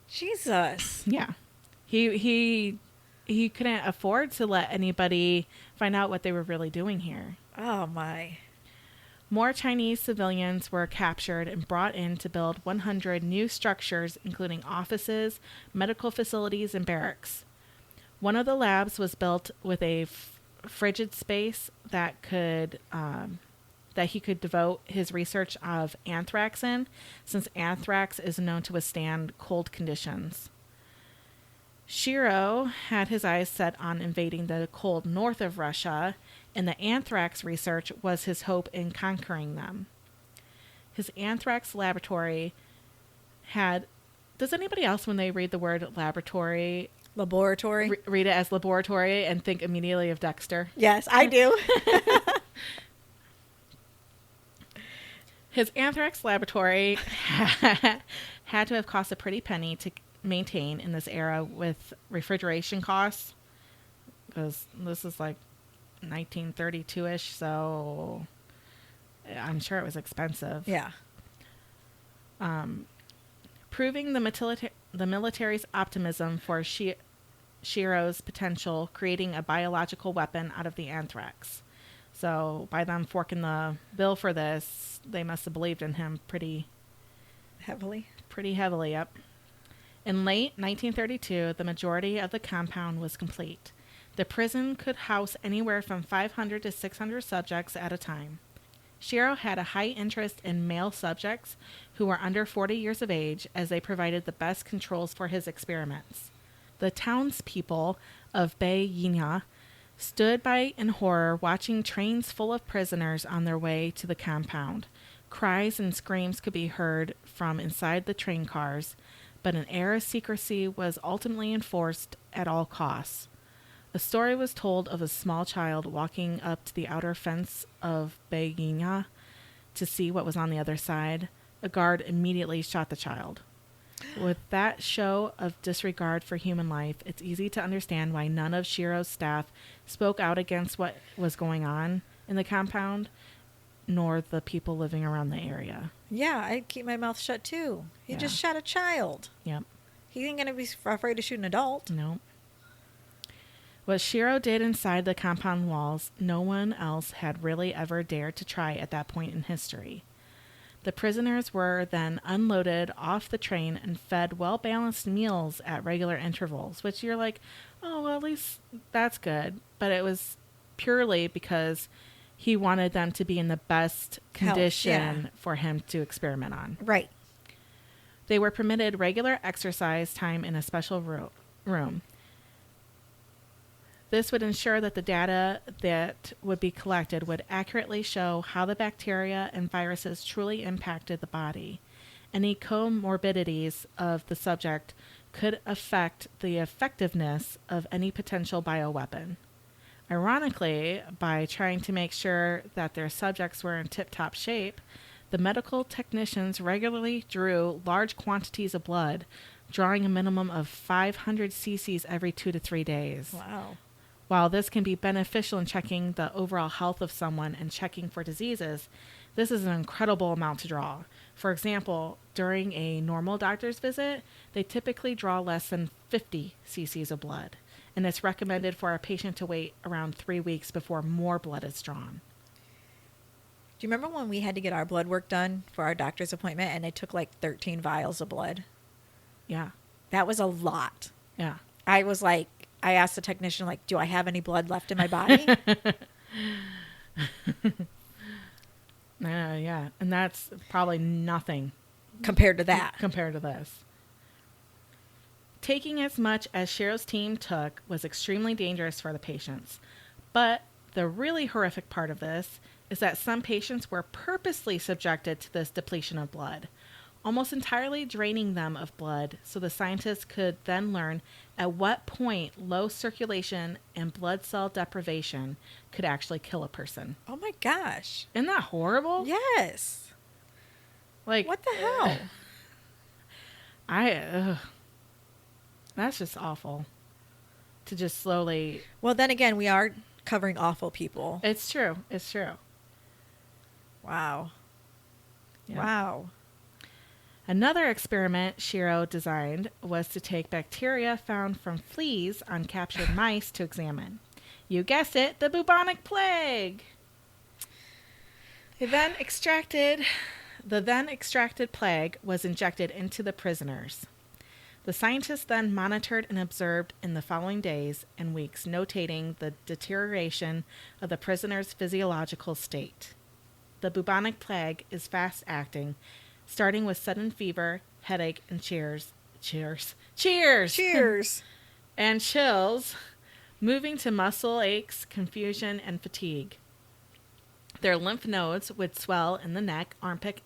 Speaker 1: Jesus.
Speaker 2: Yeah. He couldn't afford to let anybody find out what they were really doing here.
Speaker 1: Oh, my.
Speaker 2: More Chinese civilians were captured and brought in to build 100 new structures, including offices, medical facilities, and barracks. One of the labs was built with a frigid space that he could devote his research of anthrax in, since anthrax is known to withstand cold conditions. Shirō had his eyes set on invading the cold north of Russia, and the anthrax research was his hope in conquering them. His anthrax laboratory had... Does anybody else, when they read the word laboratory, read it as laboratory and think immediately of Dexter?
Speaker 1: Yes, I do.
Speaker 2: His anthrax laboratory had to have cost a pretty penny to maintain in this era with refrigeration costs, because this is like 1932-ish, so I'm sure it was expensive.
Speaker 1: Yeah.
Speaker 2: Proving the military's optimism for Shirō's potential, creating a biological weapon out of the anthrax. So by them forking the bill for this, they must have believed in him pretty
Speaker 1: Heavily.
Speaker 2: Yep. In late 1932, the majority of the compound was complete. The prison could house anywhere from 500 to 600 subjects at a time. Shirō had a high interest in male subjects who were under 40 years of age, as they provided the best controls for his experiments. The townspeople of Yinha stood by in horror, watching trains full of prisoners on their way to the compound. Cries and screams could be heard from inside the train cars, but an air of secrecy was ultimately enforced at all costs. A story was told of a small child walking up to the outer fence of Yinha to see what was on the other side. A guard immediately shot the child. With that show of disregard for human life, it's easy to understand why none of Shirō's staff spoke out against what was going on in the compound, nor the people living around the area.
Speaker 1: Yeah, I'd keep my mouth shut too. He just shot a child.
Speaker 2: Yep.
Speaker 1: He ain't gonna be afraid to shoot an adult.
Speaker 2: No. What Shirō did inside the compound walls, no one else had really ever dared to try at that point in history. The prisoners were then unloaded off the train and fed well-balanced meals at regular intervals, which you're like, oh, well, at least that's good. But it was purely because he wanted them to be in the best condition for him to experiment on.
Speaker 1: Right.
Speaker 2: They were permitted regular exercise time in a special room. This would ensure that the data that would be collected would accurately show how the bacteria and viruses truly impacted the body. Any comorbidities of the subject could affect the effectiveness of any potential bioweapon. Ironically, by trying to make sure that their subjects were in tip-top shape, the medical technicians regularly drew large quantities of blood, drawing a minimum of 500 cc's every 2 to 3 days.
Speaker 1: Wow.
Speaker 2: While this can be beneficial in checking the overall health of someone and checking for diseases, this is an incredible amount to draw. For example, during a normal doctor's visit, they typically draw less than 50 cc's of blood, and it's recommended for a patient to wait around 3 weeks before more blood is drawn.
Speaker 1: Do you remember when we had to get our blood work done for our doctor's appointment and they took like 13 vials of blood?
Speaker 2: Yeah.
Speaker 1: That was a lot.
Speaker 2: Yeah.
Speaker 1: I was like, I asked the technician, like, do I have any blood left in my body?
Speaker 2: Yeah. And that's probably nothing
Speaker 1: Compared to that.
Speaker 2: compared to this. Taking as much as Shiro's team took was extremely dangerous for the patients. But the really horrific part of this is that some patients were purposely subjected to this depletion of blood, almost entirely draining them of blood so the scientists could then learn at what point low circulation and blood cell deprivation could actually kill a person.
Speaker 1: Oh my gosh.
Speaker 2: Isn't that horrible?
Speaker 1: Yes.
Speaker 2: Like,
Speaker 1: What the hell?
Speaker 2: That's just awful. To just slowly...
Speaker 1: Well, then again, we are covering awful people.
Speaker 2: It's true. It's true.
Speaker 1: Wow.
Speaker 2: Yeah.
Speaker 1: Wow.
Speaker 2: Another experiment Shirō designed was to take bacteria found from fleas on captured mice to examine. You guessed it, the bubonic plague. The then extracted plague was injected into the prisoners. The scientists then monitored and observed in the following days and weeks, notating the deterioration of the prisoners' physiological state. The bubonic plague is fast-acting, starting with sudden fever, headache, and cheers, and chills, moving to muscle aches, confusion, and fatigue. Their lymph nodes would swell in the neck, armpit.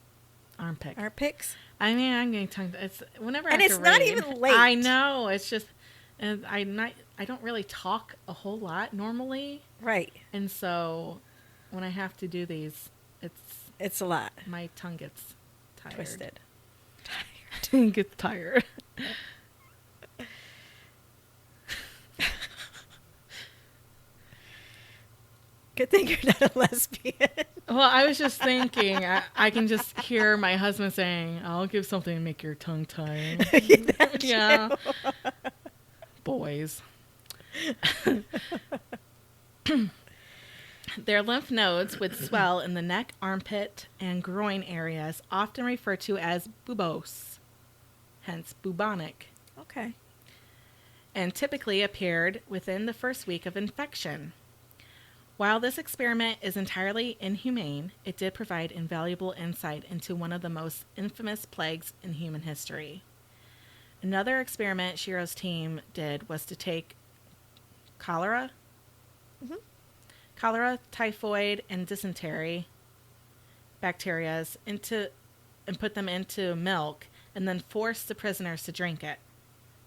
Speaker 1: Armpits?
Speaker 2: I mean, I'm getting tongue. It's whenever,
Speaker 1: And
Speaker 2: I have
Speaker 1: it's
Speaker 2: to
Speaker 1: not
Speaker 2: read,
Speaker 1: even late.
Speaker 2: I know. It's just, and I don't really talk a whole lot normally,
Speaker 1: Right.
Speaker 2: and so when I have to do these,
Speaker 1: It's a lot.
Speaker 2: my tongue gets tired.
Speaker 1: Twisted.
Speaker 2: Tongue gets tired.
Speaker 1: Good thing you're not a lesbian.
Speaker 2: Well, I was just thinking, I can just hear my husband saying, "I'll give something to make your tongue tired."
Speaker 1: That
Speaker 2: Yeah.
Speaker 1: too.
Speaker 2: Boys. Their lymph nodes would swell in the neck, armpit, and groin areas, often referred to as bubos, hence bubonic,
Speaker 1: Okay.
Speaker 2: and typically appeared within the first week of infection. While this experiment is entirely inhumane, it did provide invaluable insight into one of the most infamous plagues in human history. Another experiment Shiro's team did was to take cholera, typhoid, and dysentery bacteria and put them into milk and then force the prisoners to drink it.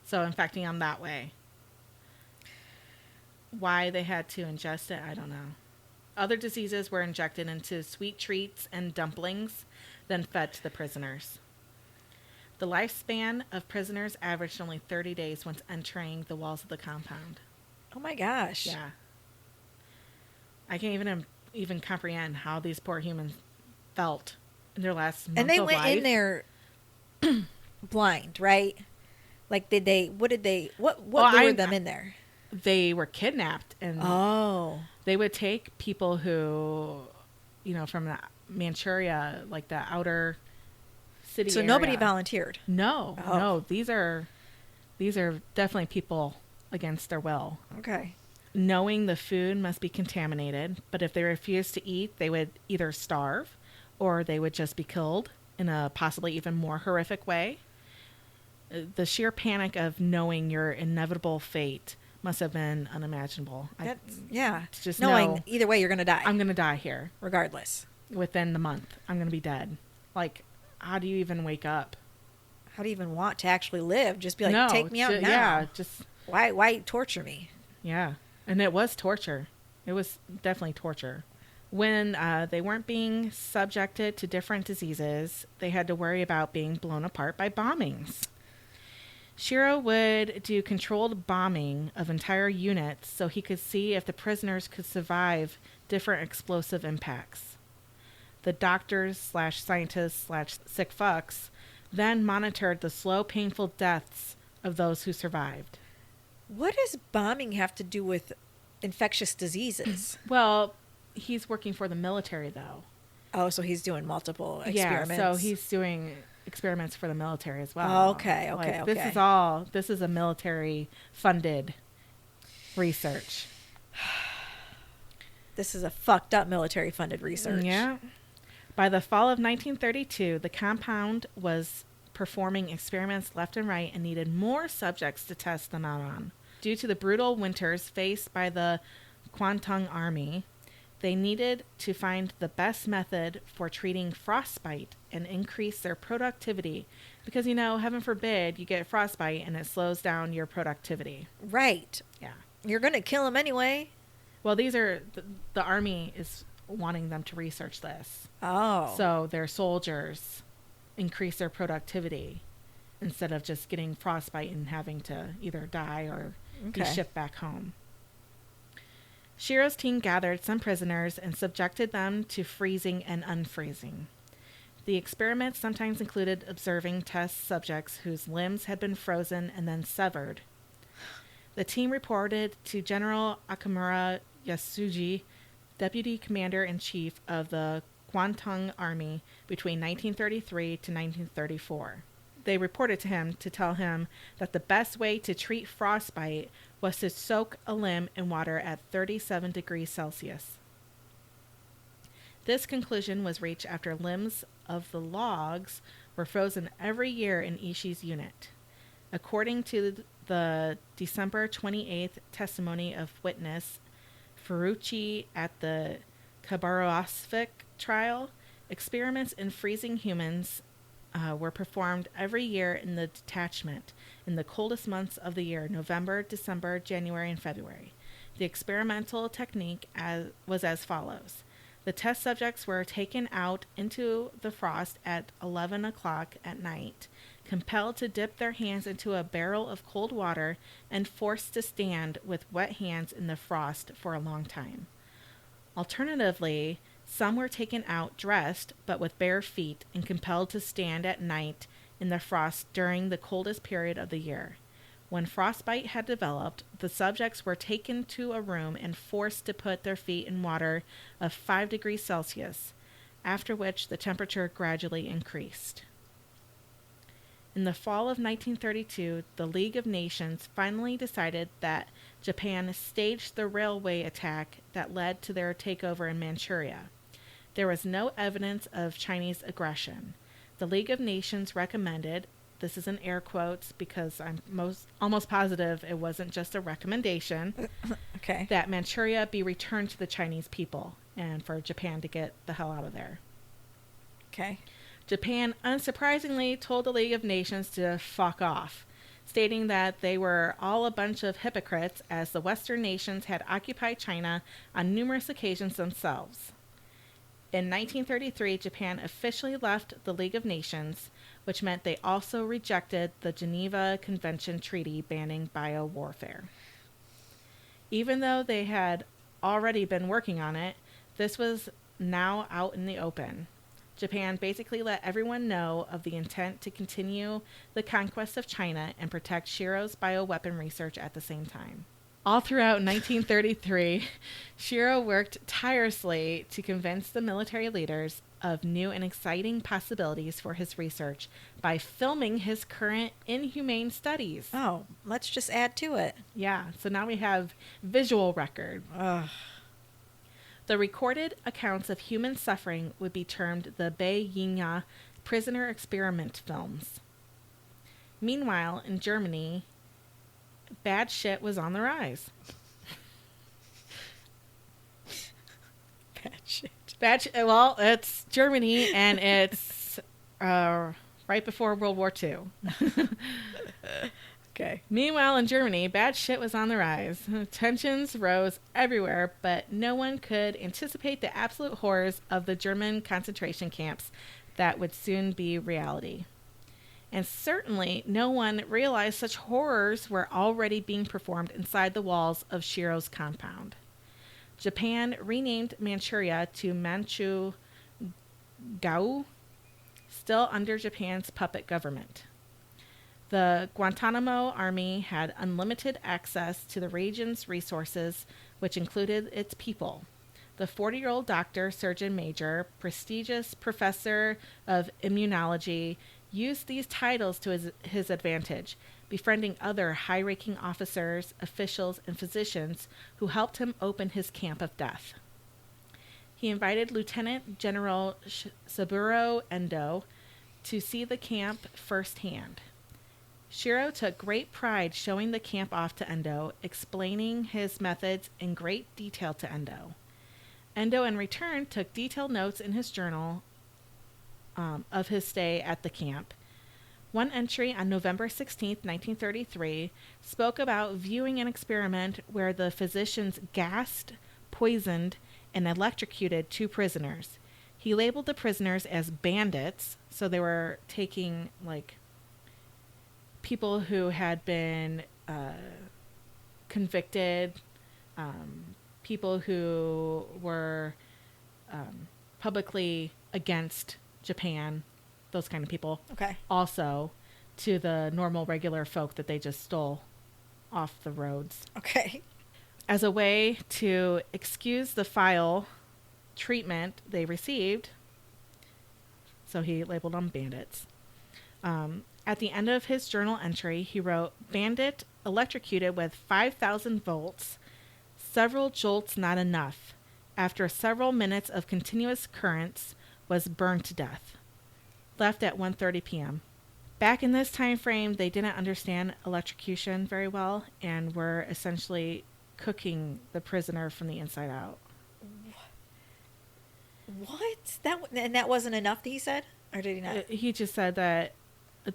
Speaker 2: So infecting them that way. Why they had to ingest it, I don't know. Other diseases were injected into sweet treats and dumplings, then fed to the prisoners. The lifespan of prisoners averaged only 30 days once entering the walls of the compound.
Speaker 1: Oh my gosh.
Speaker 2: Yeah. I can't even comprehend how these poor humans felt in their last month
Speaker 1: And they
Speaker 2: of
Speaker 1: went
Speaker 2: life.
Speaker 1: in there blind, right? Like, what
Speaker 2: Well,
Speaker 1: lured them in there?
Speaker 2: they were kidnapped, and
Speaker 1: Oh.
Speaker 2: they would take people who, from the Manchuria, like the outer city
Speaker 1: So nobody
Speaker 2: area.
Speaker 1: volunteered.
Speaker 2: No,
Speaker 1: Oh.
Speaker 2: no, these are definitely people against their will.
Speaker 1: Okay.
Speaker 2: Knowing the food must be contaminated, but if they refused to eat, they would either starve or they would just be killed in a possibly even more horrific way. The sheer panic of knowing your inevitable fate must have been unimaginable.
Speaker 1: Yeah.
Speaker 2: Just
Speaker 1: Knowing
Speaker 2: know
Speaker 1: either way you're going to die.
Speaker 2: I'm going to die here
Speaker 1: regardless.
Speaker 2: within the month. I'm going to be dead. Like, how do you even wake up?
Speaker 1: How do you even want to actually live? Just be like,
Speaker 2: No,
Speaker 1: take me out now.
Speaker 2: Yeah, just
Speaker 1: Why torture me?
Speaker 2: yeah. And it was torture. It was definitely torture. When they weren't being subjected to different diseases, they had to worry about being blown apart by bombings. Shirō would do controlled bombing of entire units so he could see if the prisoners could survive different explosive impacts. The doctors/scientists/sick fucks then monitored the slow, painful deaths of those who survived.
Speaker 1: What does bombing have to do with infectious diseases?
Speaker 2: Well, he's working for the military, though.
Speaker 1: Oh, so he's doing multiple experiments.
Speaker 2: Yeah, so he's doing experiments for the military as well.
Speaker 1: Oh, okay.
Speaker 2: This is a military funded research.
Speaker 1: This is a fucked up military funded research.
Speaker 2: Yeah. By the fall of 1932, the compound was performing experiments left and right and needed more subjects to test them out on. Due to the brutal winters faced by the Kwantung Army, they needed to find the best method for treating frostbite and increase their productivity because, heaven forbid, you get frostbite and it slows down your productivity.
Speaker 1: Right.
Speaker 2: Yeah.
Speaker 1: You're going to kill them anyway.
Speaker 2: Well, these are the Army is wanting them to research this.
Speaker 1: Oh.
Speaker 2: So their soldiers increase their productivity instead of just getting frostbite and having to either die or be shipped back home. Shiro's team gathered some prisoners and subjected them to freezing and unfreezing. The experiments sometimes included observing test subjects whose limbs had been frozen and then severed. The team reported to General Akamura Yasuji, Deputy Commander-in-Chief of the Kwantung Army between 1933 to 1934. They reported to him to tell him that the best way to treat frostbite was to soak a limb in water at 37 degrees Celsius. This conclusion was reached after limbs of the logs were frozen every year in Ishii's unit. According to the December 28th testimony of witness Ferrucci at the Khabarovsk trial, experiments in freezing humans were performed every year in the detachment in the coldest months of the year, November, December, January, and February. The experimental technique was as follows. The test subjects were taken out into the frost at 11 o'clock at night, compelled to dip their hands into a barrel of cold water, and forced to stand with wet hands in the frost for a long time. Alternatively, some were taken out dressed but with bare feet and compelled to stand at night in the frost during the coldest period of the year. When frostbite had developed, the subjects were taken to a room and forced to put their feet in water of 5 degrees Celsius, after which the temperature gradually increased. In the fall of 1932, the League of Nations finally decided that Japan staged the railway attack that led to their takeover in Manchuria. There was no evidence of Chinese aggression. The League of Nations recommended, this is in air quotes because I'm almost positive it wasn't just a recommendation,
Speaker 1: Okay.
Speaker 2: that Manchuria be returned to the Chinese people and for Japan to get the hell out of there.
Speaker 1: Okay.
Speaker 2: Japan, unsurprisingly, told the League of Nations to fuck off, stating that they were all a bunch of hypocrites as the Western nations had occupied China on numerous occasions themselves. In 1933, Japan officially left the League of Nations, which meant they also rejected the Geneva Convention Treaty banning biowarfare. Even though they had already been working on it, this was now out in the open. Japan basically let everyone know of the intent to continue the conquest of China and protect Shiro's bioweapon research at the same time. All throughout 1933, Shirō worked tirelessly to convince the military leaders of new and exciting possibilities for his research by filming his current inhumane studies.
Speaker 1: Oh, let's just add to it.
Speaker 2: Yeah, so now we have visual record.
Speaker 1: Ugh.
Speaker 2: The recorded accounts of human suffering would be termed the Bei-Yinya prisoner experiment films. Meanwhile, in Germany, bad shit was on the rise. Well, it's Germany, and it's right before World War II.
Speaker 1: Okay.
Speaker 2: Meanwhile, in Germany, bad shit was on the rise. Tensions rose everywhere, but no one could anticipate the absolute horrors of the German concentration camps that would soon be reality. And certainly no one realized such horrors were already being performed inside the walls of Shiro's compound. Japan renamed Manchuria to Manchu Gao, still under Japan's puppet government. The Guantanamo Army had unlimited access to the region's resources, which included its people. The 40-year-old doctor, surgeon major, prestigious professor of immunology, used these titles to his advantage, befriending other high-ranking officers, officials, and physicians who helped him open his camp of death. He invited Lieutenant General Saburo Endo to see the camp firsthand. Shirō took great pride showing the camp off to Endo, explaining his methods in great detail to Endo. Endo, in return, took detailed notes in his journal of his stay at the camp. One entry on November 16, 1933, spoke about viewing an experiment where the physicians gassed, poisoned, and electrocuted 2 prisoners. He labeled the prisoners as bandits, so they were taking, people who had been convicted, people who were publicly against Japan, those kind of people.
Speaker 1: Okay.
Speaker 2: Also to the normal, regular folk that they just stole off the roads.
Speaker 1: Okay.
Speaker 2: As a way to excuse the foul treatment they received, so he labeled them bandits. At the end of his journal entry, he wrote, "Bandit electrocuted with 5,000 volts. Several jolts not enough. After several minutes of continuous currents, was burned to death. Left at 1:30 p.m." Back in this time frame, they didn't understand electrocution very well and were essentially cooking the prisoner from the inside out.
Speaker 1: What? That wasn't enough, he said? Or did he not?
Speaker 2: He just said that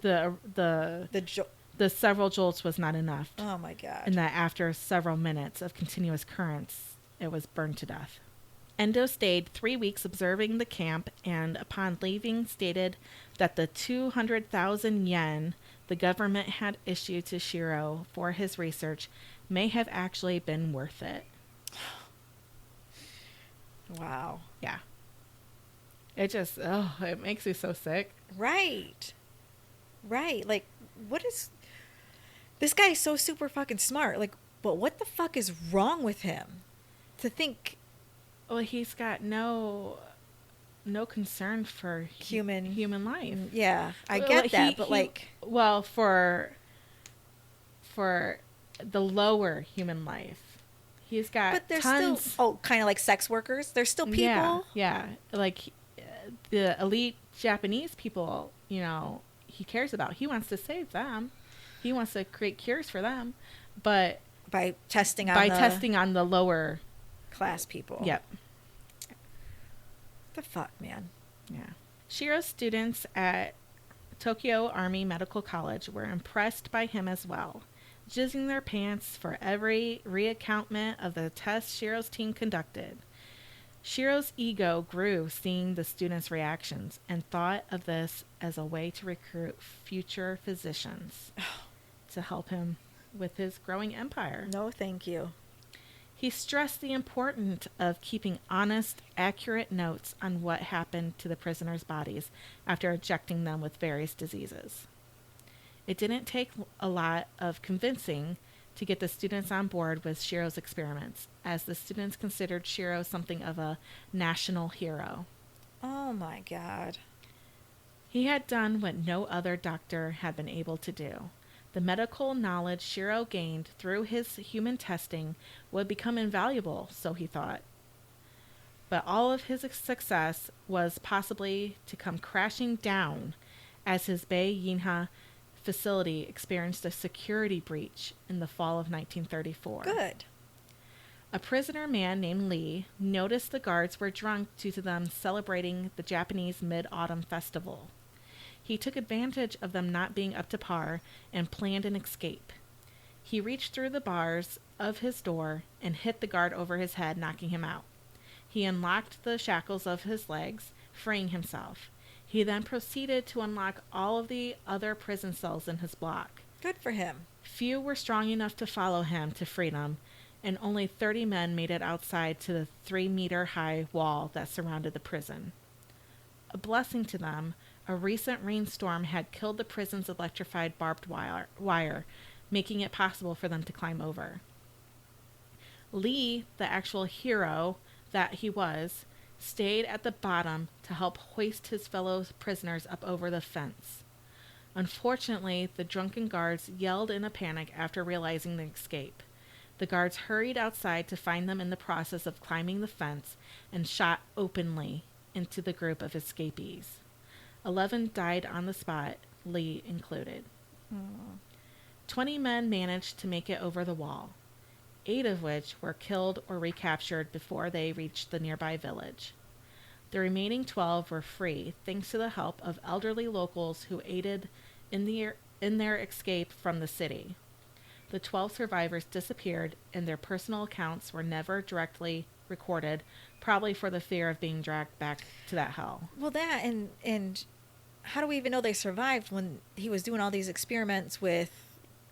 Speaker 2: the several jolts was not enough.
Speaker 1: Oh my God.
Speaker 2: And that after several minutes of continuous currents, it was burned to death. Endo stayed 3 weeks observing the camp, and upon leaving stated that the 200,000 yen the government had issued to Shirō for his research may have actually been worth it.
Speaker 1: Wow.
Speaker 2: Yeah. It just, it makes you so sick.
Speaker 1: Right. This guy is so super fucking smart. But what the fuck is wrong with him? To think.
Speaker 2: Well, he's got no concern for human life.
Speaker 1: Yeah, I get that, but
Speaker 2: well, for the lower human life, he's got.
Speaker 1: But there's
Speaker 2: tons.
Speaker 1: still kind of like sex workers. There's still people.
Speaker 2: Yeah, the elite Japanese people. He cares about. He wants to save them. He wants to create cures for them, but
Speaker 1: by testing on
Speaker 2: the lower
Speaker 1: class people.
Speaker 2: Yep.
Speaker 1: The fuck, man.
Speaker 2: Yeah. Shiro's students at Tokyo Army Medical College were impressed by him as well, jizzing their pants for every reaccountment of the tests Shiro's team conducted. Shiro's ego grew seeing the students' reactions and thought of this as a way to recruit future physicians to help him with his growing empire.
Speaker 1: No, thank you.
Speaker 2: He stressed the importance of keeping honest, accurate notes on what happened to the prisoners' bodies after injecting them with various diseases. It didn't take a lot of convincing to get the students on board with Shiro's experiments, as the students considered Shirō something of a national hero.
Speaker 1: Oh my God.
Speaker 2: He had done what no other doctor had been able to do. The medical knowledge Shirō gained through his human testing would become invaluable, so he thought. But all of his success was possibly to come crashing down as his Bei Yinha facility experienced a security breach in the fall of 1934.
Speaker 1: Good.
Speaker 2: A prisoner man named Lee noticed the guards were drunk due to them celebrating the Japanese Mid-Autumn Festival. He took advantage of them not being up to par and planned an escape. He reached through the bars of his door and hit the guard over his head, knocking him out. He unlocked the shackles of his legs, freeing himself. He then proceeded to unlock all of the other prison cells in his block.
Speaker 1: Good for him.
Speaker 2: Few were strong enough to follow him to freedom, and only 30 men made it outside to the 3-meter-high wall that surrounded the prison. A blessing to them, a recent rainstorm had killed the prison's electrified barbed wire, making it possible for them to climb over. Lee, the actual hero that he was, stayed at the bottom to help hoist his fellow prisoners up over the fence. Unfortunately, the drunken guards yelled in a panic after realizing the escape. The guards hurried outside to find them in the process of climbing the fence and shot openly into the group of escapees. 11 died on the spot, Lee included. 20 men managed to make it over the wall, 8 of which were killed or recaptured before they reached the nearby village. The remaining 12 were free thanks to the help of elderly locals who aided in their escape from the city. The 12 survivors disappeared, and their personal accounts were never directly recorded, probably for the fear of being dragged back to that hell.
Speaker 1: Well, that and how do we even know they survived when he was doing all these experiments with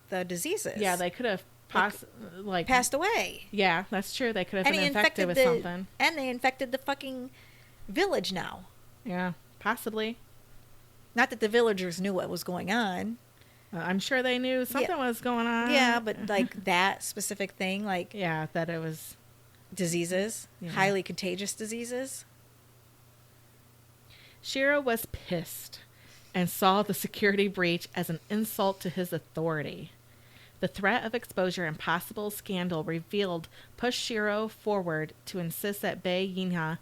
Speaker 1: the diseases?
Speaker 2: Yeah, they could have
Speaker 1: passed away.
Speaker 2: Yeah, that's true. They could have
Speaker 1: And
Speaker 2: been
Speaker 1: he
Speaker 2: infected with
Speaker 1: infected
Speaker 2: something.
Speaker 1: And they infected the fucking village now.
Speaker 2: Yeah, possibly.
Speaker 1: Not that the villagers knew what was going on.
Speaker 2: I'm sure they knew something was going on.
Speaker 1: Yeah, but like that specific thing, like
Speaker 2: Yeah, that it was
Speaker 1: diseases,
Speaker 2: Yeah.
Speaker 1: highly contagious diseases.
Speaker 2: Shirō was pissed and saw the security breach as an insult to his authority. The threat of exposure and possible scandal pushed Shirō forward to insist that Bei Yinha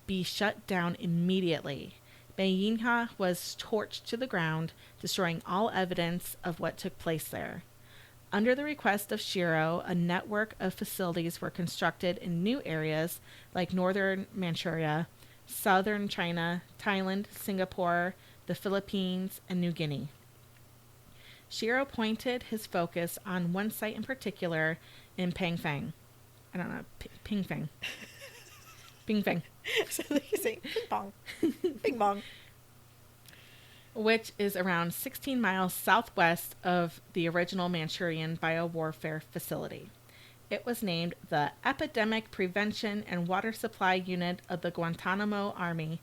Speaker 2: be shut down immediately. Bei Yinha was torched to the ground, destroying all evidence of what took place there. Under the request of Shirō, a network of facilities were constructed in new areas like northern Manchuria, southern China, Thailand, Singapore, the Philippines, and New Guinea. Shirō pointed his focus on one site in particular in Pingfang. I don't know, Pingfang. Pingfang.
Speaker 1: So they say ping pong, ping pong.
Speaker 2: Which is around 16 miles southwest of the original Manchurian biowarfare facility. It was named the Epidemic Prevention and Water Supply Unit of the Guantanamo Army.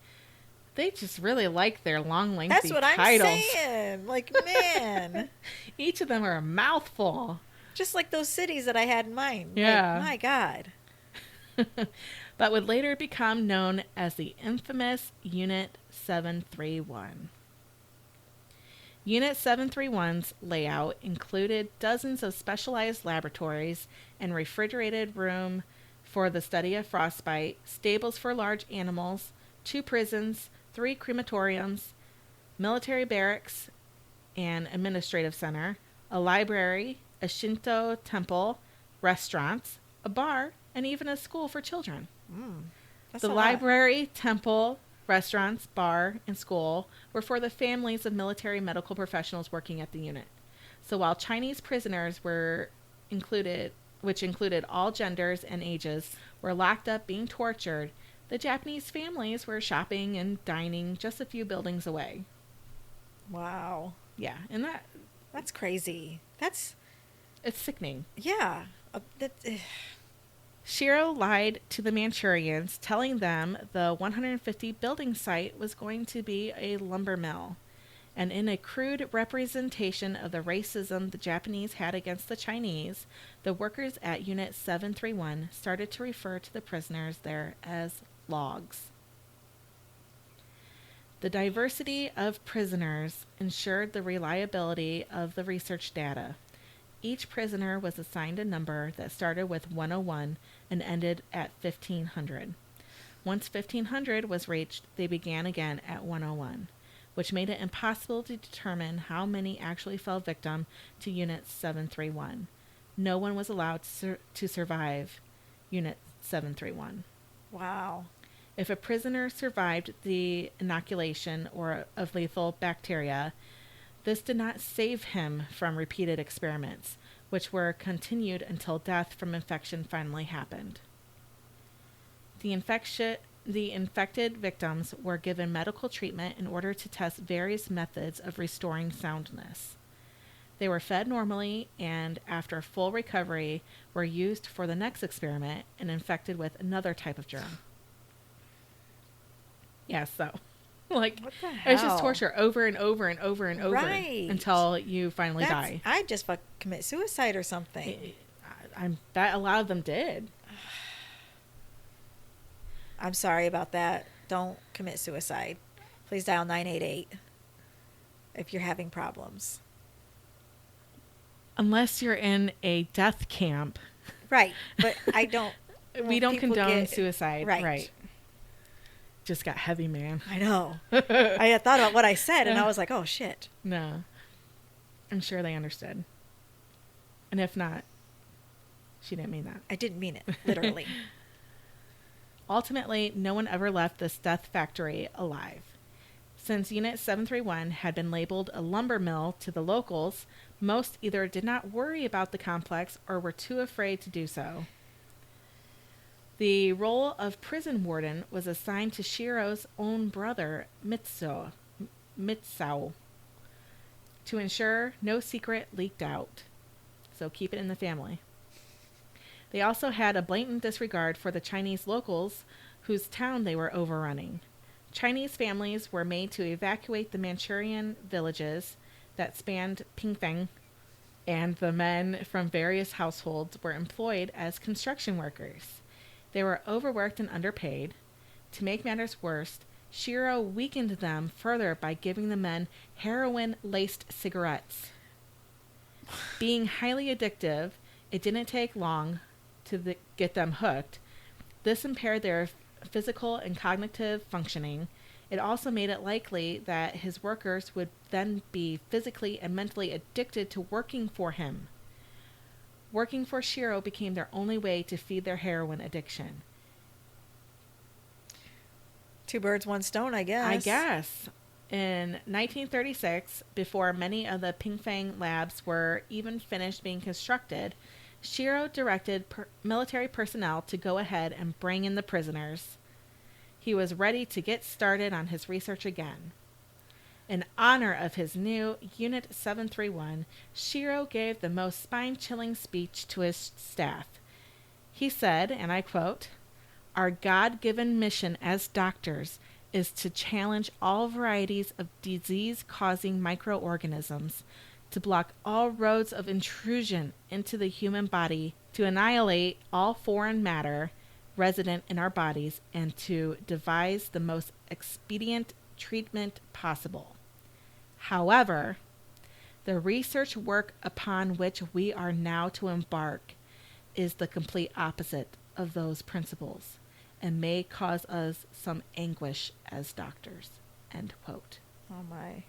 Speaker 2: They just really like their long, lengthy
Speaker 1: That's what
Speaker 2: titles.
Speaker 1: I'm saying. Like, man.
Speaker 2: Each of them are a mouthful.
Speaker 1: Just like those cities that I had in mind.
Speaker 2: Yeah.
Speaker 1: Like, my God.
Speaker 2: But would later become known as the infamous Unit 731. Unit 731's layout included dozens of specialized laboratories and refrigerated room for the study of frostbite, stables for large animals, 2 prisons, 3 crematoriums, military barracks, an administrative center, a library, a Shinto temple, restaurants, a bar, and even a school for children.
Speaker 1: That's
Speaker 2: The
Speaker 1: a lot.
Speaker 2: library, temple, restaurants, bar, and school were for the families of military medical professionals working at the unit. So while Chinese prisoners were included, which included all genders and ages, were locked up being tortured, the Japanese families were shopping and dining just a few buildings away.
Speaker 1: Wow.
Speaker 2: Yeah, and
Speaker 1: That's crazy.
Speaker 2: it's sickening.
Speaker 1: Yeah.
Speaker 2: Shirō lied to the Manchurians, telling them the 150 building site was going to be a lumber mill. And in a crude representation of the racism the Japanese had against the Chinese, the workers at Unit 731 started to refer to the prisoners there as logs. The diversity of prisoners ensured the reliability of the research data. Each prisoner was assigned a number that started with 101 and ended at 1500. Once 1500 was reached, they began again at 101, which made it impossible to determine how many actually fell victim to Unit 731. No one was allowed to survive Unit 731.
Speaker 1: Wow.
Speaker 2: If a prisoner survived the inoculation or of lethal bacteria, this did not save him from repeated experiments, which were continued until death from infection finally happened. The infected victims were given medical treatment in order to test various methods of restoring soundness. They were fed normally and, after full recovery, were used for the next experiment and infected with another type of germ. Yeah, so, like,
Speaker 1: What the
Speaker 2: it's just
Speaker 1: hell?
Speaker 2: torture over and over and over and over
Speaker 1: Right.
Speaker 2: until you finally die.
Speaker 1: I'd just commit suicide or something.
Speaker 2: I bet a lot of them did.
Speaker 1: I'm sorry about that. Don't commit suicide. Please dial 988 if you're having problems.
Speaker 2: Unless you're in a death camp.
Speaker 1: Right, but I don't.
Speaker 2: We don't
Speaker 1: people
Speaker 2: condone
Speaker 1: get-
Speaker 2: suicide.
Speaker 1: right.
Speaker 2: Just got heavy, man.
Speaker 1: I know. I had thought about what I said, and I was like, oh, shit.
Speaker 2: No. I'm sure they understood. And if not, she didn't mean that.
Speaker 1: I didn't mean it, literally.
Speaker 2: Ultimately, no one ever left this death factory alive. Since Unit 731 had been labeled a lumber mill to the locals, most either did not worry about the complex or were too afraid to do so. The role of prison warden was assigned to Shiro's own brother, Mitsao, to ensure no secret leaked out. So keep it in the family. They also had a blatant disregard for the Chinese locals whose town they were overrunning. Chinese families were made to evacuate the Manchurian villages that spanned Pingfeng, and the men from various households were employed as construction workers. They were overworked and underpaid. To make matters worse, Shirō weakened them further by giving the men heroin-laced cigarettes. Being highly addictive, it didn't take long to get them hooked. This impaired their physical and cognitive functioning. It also made it likely that his workers would then be physically and mentally addicted to working for him. Working for Shirō became their only way to feed their heroin addiction.
Speaker 1: Two birds, one stone, I guess.
Speaker 2: I guess. In 1936, before many of the Pingfeng labs were even finished being constructed, Shirō directed military personnel to go ahead and bring in the prisoners. He was ready to get started on his research again. In honor of his new Unit 731, Shirō gave the most spine-chilling speech to his staff. He said, and I quote, "Our God-given mission as doctors is to challenge all varieties of disease-causing microorganisms, to block all roads of intrusion into the human body, to annihilate all foreign matter resident in our bodies, and to devise the most expedient treatment possible. However, the research work upon which we are now to embark is the complete opposite of those principles and may cause us some anguish as doctors." End quote.
Speaker 1: Oh, my.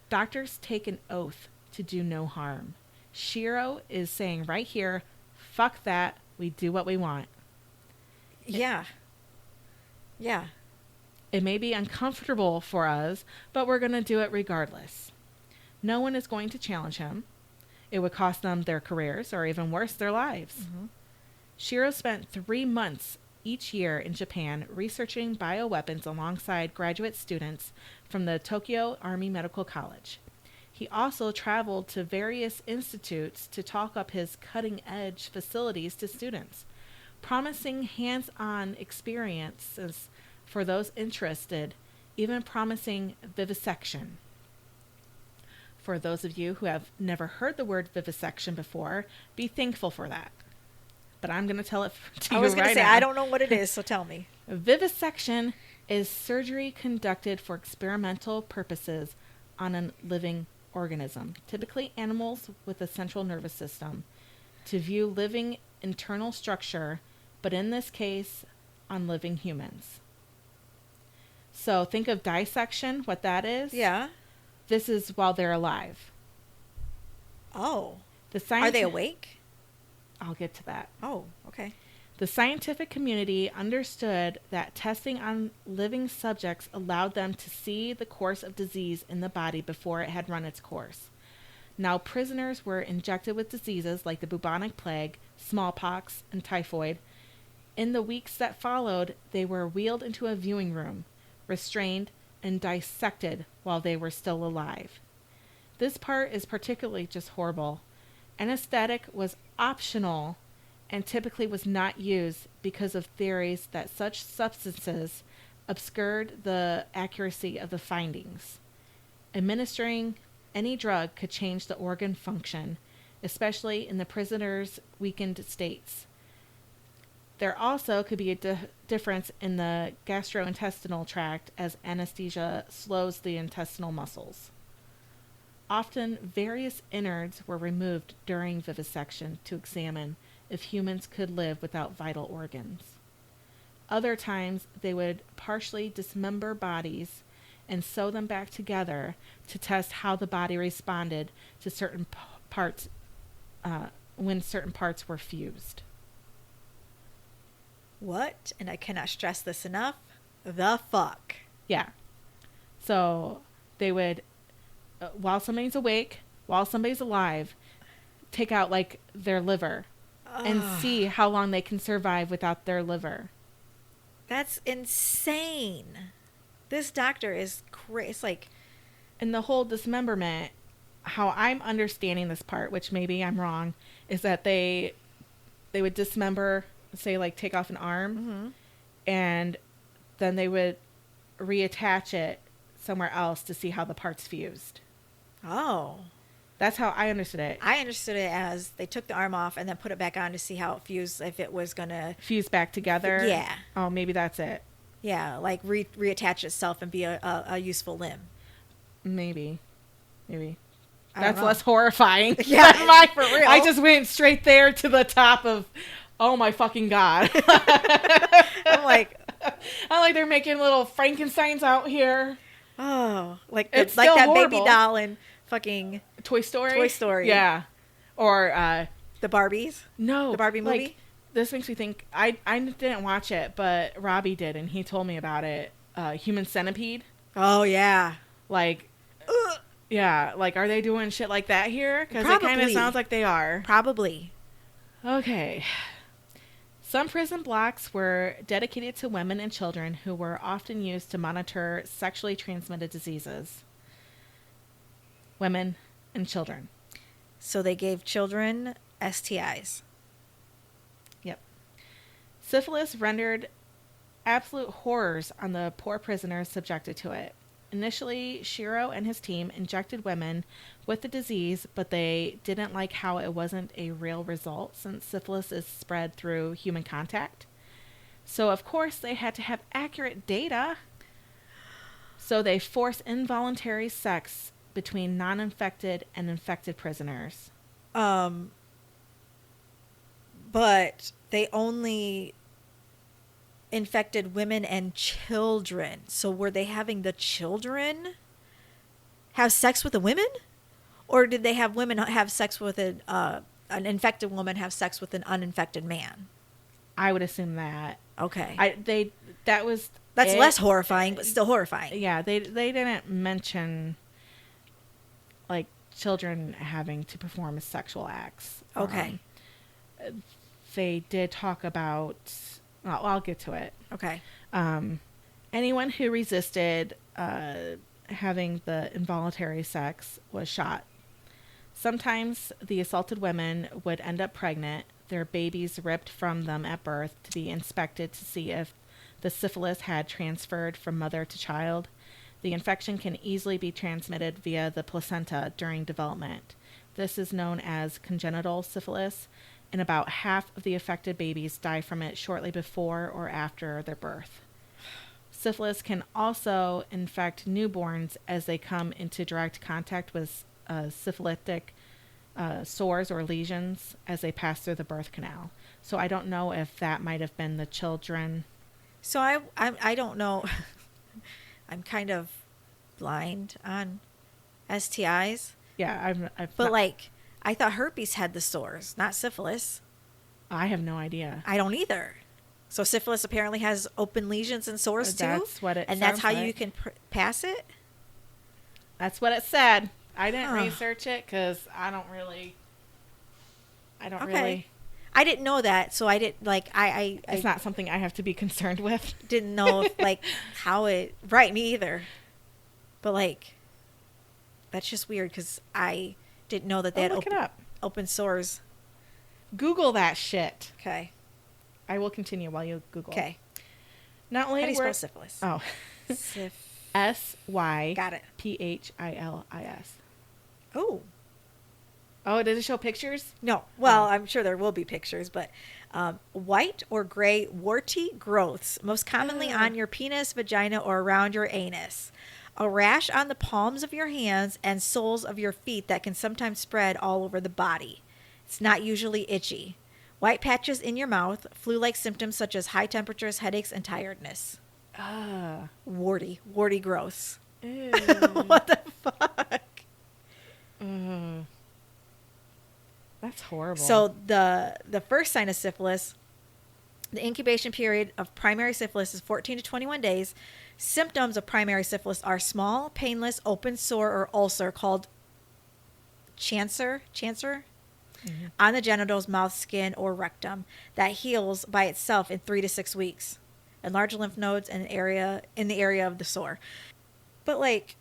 Speaker 2: Doctors take an oath to do no harm. Shirō is saying right here, fuck that, we do what we want.
Speaker 1: Yeah. Yeah.
Speaker 2: It may be uncomfortable for us, but we're going to do it regardless. No one is going to challenge him. It would cost them their careers, or even worse, their lives.
Speaker 1: Mm-hmm.
Speaker 2: Shirō spent 3 months each year in Japan researching bioweapons alongside graduate students from the Tokyo Army Medical College. He also traveled to various institutes to talk up his cutting-edge facilities to students. promising hands-on experiences for those interested, even promising vivisection. For those of you who have never heard the word vivisection before, be thankful for that. But I'm going to tell it to you right now.
Speaker 1: I was going to say, I don't know what it is, so tell me.
Speaker 2: Vivisection is surgery conducted for experimental purposes on a living organism, typically animals with a central nervous system, to view living internal structure, but in this case, on living humans. So think of dissection, what that is.
Speaker 1: Yeah.
Speaker 2: This is while they're alive.
Speaker 1: Oh.
Speaker 2: The
Speaker 1: Are they awake?
Speaker 2: I'll get to that.
Speaker 1: Oh, okay.
Speaker 2: The scientific community understood that testing on living subjects allowed them to see the course of disease in the body before it had run its course. Now, prisoners were injected with diseases like the bubonic plague, smallpox, and typhoid. In the weeks that followed, they were wheeled into a viewing room, restrained, and dissected while they were still alive. This part is particularly just horrible. Anesthetic was optional and typically was not used because of theories that such substances obscured the accuracy of the findings. Administering any drug could change the organ function, especially in the prisoner's weakened states. There also could be a difference in the gastrointestinal tract as anesthesia slows the intestinal muscles. Often, various innards were removed during vivisection to examine if humans could live without vital organs. Other times, they would partially dismember bodies and sew them back together to test how the body responded to certain parts when certain parts were fused.
Speaker 1: What? And I cannot stress this enough. The fuck?
Speaker 2: Yeah. So they would, while somebody's awake, while somebody's alive, take out like their liver and see how long they can survive without their liver.
Speaker 1: That's insane. This doctor is crazy. It's like,
Speaker 2: and the whole dismemberment, how I'm understanding this part, which maybe I'm wrong, is that they would dismember, say like take off an arm,
Speaker 1: mm-hmm.
Speaker 2: and then they would reattach it somewhere else to see how the parts fused.
Speaker 1: Oh.
Speaker 2: That's how I understood it.
Speaker 1: I understood it as they took the arm off and then put it back on to see how it fused, if it was going to
Speaker 2: fuse back together.
Speaker 1: Yeah.
Speaker 2: Oh, maybe that's it.
Speaker 1: Yeah, like reattach itself and be a useful limb.
Speaker 2: Maybe.
Speaker 1: That's
Speaker 2: less horrifying.
Speaker 1: Yeah, for real.
Speaker 2: I just went straight there to the top of, oh my fucking God.
Speaker 1: I'm like
Speaker 2: they're making little Frankensteins out here.
Speaker 1: Oh, like
Speaker 2: It's
Speaker 1: like
Speaker 2: still
Speaker 1: that
Speaker 2: horrible.
Speaker 1: baby doll in fucking
Speaker 2: Toy Story. Yeah. Or
Speaker 1: the Barbies.
Speaker 2: no,
Speaker 1: The Barbie movie.
Speaker 2: Like, this makes me think. I didn't watch it, but Robbie did, and he told me about it. Human Centipede.
Speaker 1: Oh yeah.
Speaker 2: Like, yeah. Like, are they doing shit like that here? Because it kind of
Speaker 1: Probably.
Speaker 2: sounds like they are.
Speaker 1: Probably.
Speaker 2: Okay. Some prison blocks were dedicated to women and children who were often used to monitor sexually transmitted diseases. Women and children.
Speaker 1: So they gave children STIs.
Speaker 2: Yep. Syphilis rendered absolute horrors on the poor prisoners subjected to it. Initially, Shirō and his team injected women with the disease, but they didn't like how it wasn't a real result since syphilis is spread through human contact. So, of course, they had to have accurate data. So they forced involuntary sex between non-infected and infected prisoners.
Speaker 1: But they only infected women and children. So were they having the children have sex with the women? Or did they have women have sex with an infected woman have sex with an uninfected man?
Speaker 2: I would assume that.
Speaker 1: Okay.
Speaker 2: That's
Speaker 1: it. Less horrifying, but still horrifying.
Speaker 2: Yeah, they didn't mention like children having to perform sexual acts.
Speaker 1: Okay.
Speaker 2: They did talk about. Well, I'll get to it.
Speaker 1: Okay.
Speaker 2: Anyone who resisted having the involuntary sex was shot. Sometimes the assaulted women would end up pregnant, their babies ripped from them at birth to be inspected to see if the syphilis had transferred from mother to child. The infection can easily be transmitted via the placenta during development. This is known as congenital syphilis, and about half of the affected babies die from it shortly before or after their birth. Syphilis can also infect newborns as they come into direct contact with syphilitic sores or lesions as they pass through the birth canal. So I don't know if that might have been the children.
Speaker 1: So I don't know. I'm kind of blind on STIs.
Speaker 2: Yeah,
Speaker 1: But like, I thought herpes had the sores, not syphilis.
Speaker 2: I have no idea.
Speaker 1: I don't either. So syphilis apparently has open lesions and sores too?
Speaker 2: That's what it
Speaker 1: And that's how
Speaker 2: sounds
Speaker 1: you
Speaker 2: like.
Speaker 1: can pass it?
Speaker 2: That's what it said. I didn't
Speaker 1: Huh.
Speaker 2: research it because I don't really.
Speaker 1: I didn't know that, so I didn't, like, I
Speaker 2: It's not something I have to be concerned with.
Speaker 1: didn't know if, like, how it, right, me either. But, like, that's just weird because I didn't know that they had
Speaker 2: Look it up.
Speaker 1: open sores.
Speaker 2: Google that shit.
Speaker 1: Okay.
Speaker 2: I will continue while you Google.
Speaker 1: Okay.
Speaker 2: Not
Speaker 1: How
Speaker 2: only
Speaker 1: do you
Speaker 2: were
Speaker 1: spell syphilis?
Speaker 2: oh SYPHILIS.
Speaker 1: Got it. Oh.
Speaker 2: Oh, did it show pictures?
Speaker 1: No. Well, I'm sure there will be pictures, but white or gray warty growths, most commonly on your penis, vagina, or around your anus. A rash on the palms of your hands and soles of your feet that can sometimes spread all over the body. It's not usually itchy. White patches in your mouth, flu-like symptoms such as high temperatures, headaches, and tiredness. Warty growths.
Speaker 2: Ew.
Speaker 1: What the fuck?
Speaker 2: That's horrible.
Speaker 1: So the first sign of syphilis, the incubation period of primary syphilis is 14 to 21 days. Symptoms of primary syphilis are small, painless, open sore or ulcer called chancre on the genitals, mouth, skin, or rectum that heals by itself in 3 to 6 weeks. Enlarged lymph nodes in the area of the sore. But like,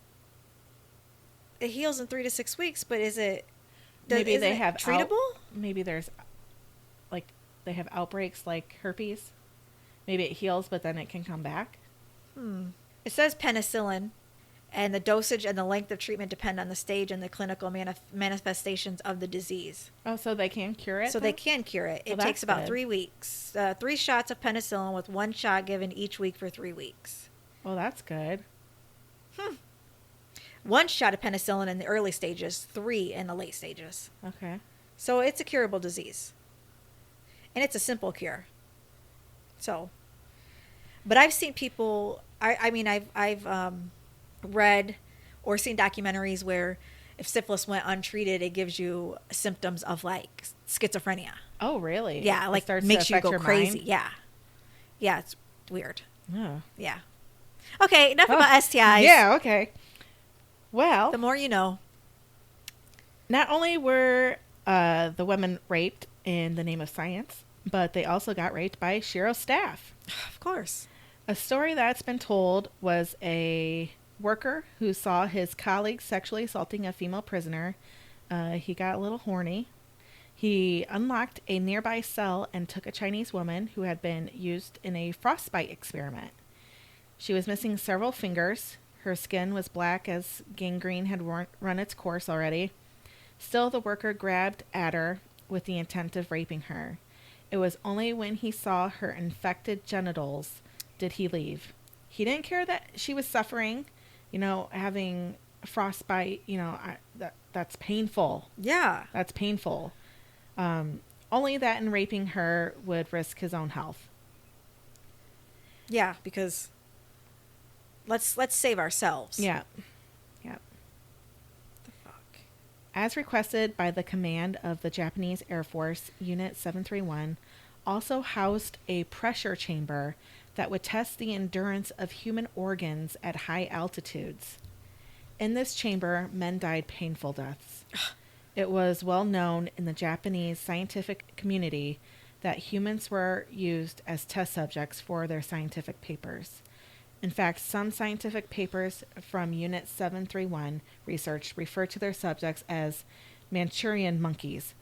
Speaker 1: it heals in 3 to 6 weeks. But is it?
Speaker 2: Maybe they
Speaker 1: it
Speaker 2: have
Speaker 1: treatable.
Speaker 2: Maybe there's like they have outbreaks like herpes. Maybe it heals, but then it can come back.
Speaker 1: It says penicillin, and the dosage and the length of treatment depend on the stage and the clinical manifestations of the disease.
Speaker 2: Oh, so they can cure it?
Speaker 1: So
Speaker 2: then?
Speaker 1: they can cure it. It
Speaker 2: Well,
Speaker 1: takes
Speaker 2: that's
Speaker 1: about
Speaker 2: good.
Speaker 1: 3 weeks. 3 shots of penicillin with 1 shot given each week for 3 weeks.
Speaker 2: Well, that's good.
Speaker 1: 1 shot of penicillin in the early stages, 3 in the late stages.
Speaker 2: Okay.
Speaker 1: So it's a curable disease. And it's a simple cure. So, but I've seen people, I've read or seen documentaries where if syphilis went untreated, it gives you symptoms of like schizophrenia.
Speaker 2: Oh, really?
Speaker 1: Yeah,
Speaker 2: It
Speaker 1: like
Speaker 2: starts to
Speaker 1: makes you
Speaker 2: affect
Speaker 1: go
Speaker 2: your
Speaker 1: crazy.
Speaker 2: mind?
Speaker 1: Yeah. Yeah, it's weird.
Speaker 2: Oh.
Speaker 1: Yeah. Okay, enough about STIs.
Speaker 2: Yeah, okay. Well,
Speaker 1: The more you know.
Speaker 2: not only were the women raped in the name of science, but they also got raped by Shirō's staff.
Speaker 1: Of course.
Speaker 2: A story that's been told was a worker who saw his colleague sexually assaulting a female prisoner. He got a little horny. He unlocked a nearby cell and took a Chinese woman who had been used in a frostbite experiment. She was missing several fingers. Her skin was black as gangrene had run its course already. Still, the worker grabbed at her with the intent of raping her. It was only when he saw her infected genitals did he leave. He didn't care that she was suffering, having frostbite, that's painful.
Speaker 1: Yeah.
Speaker 2: That's painful. Only that in raping her would risk his own health.
Speaker 1: Yeah, because let's save ourselves.
Speaker 2: Yeah.
Speaker 1: The fuck.
Speaker 2: As requested by the command of the Japanese Air Force, Unit 731 also housed a pressure chamber that would test the endurance of human organs at high altitudes. In this chamber, men died painful deaths. It was well known in the Japanese scientific community that humans were used as test subjects for their scientific papers. In fact, some scientific papers from Unit 731 research refer to their subjects as Manchurian monkeys,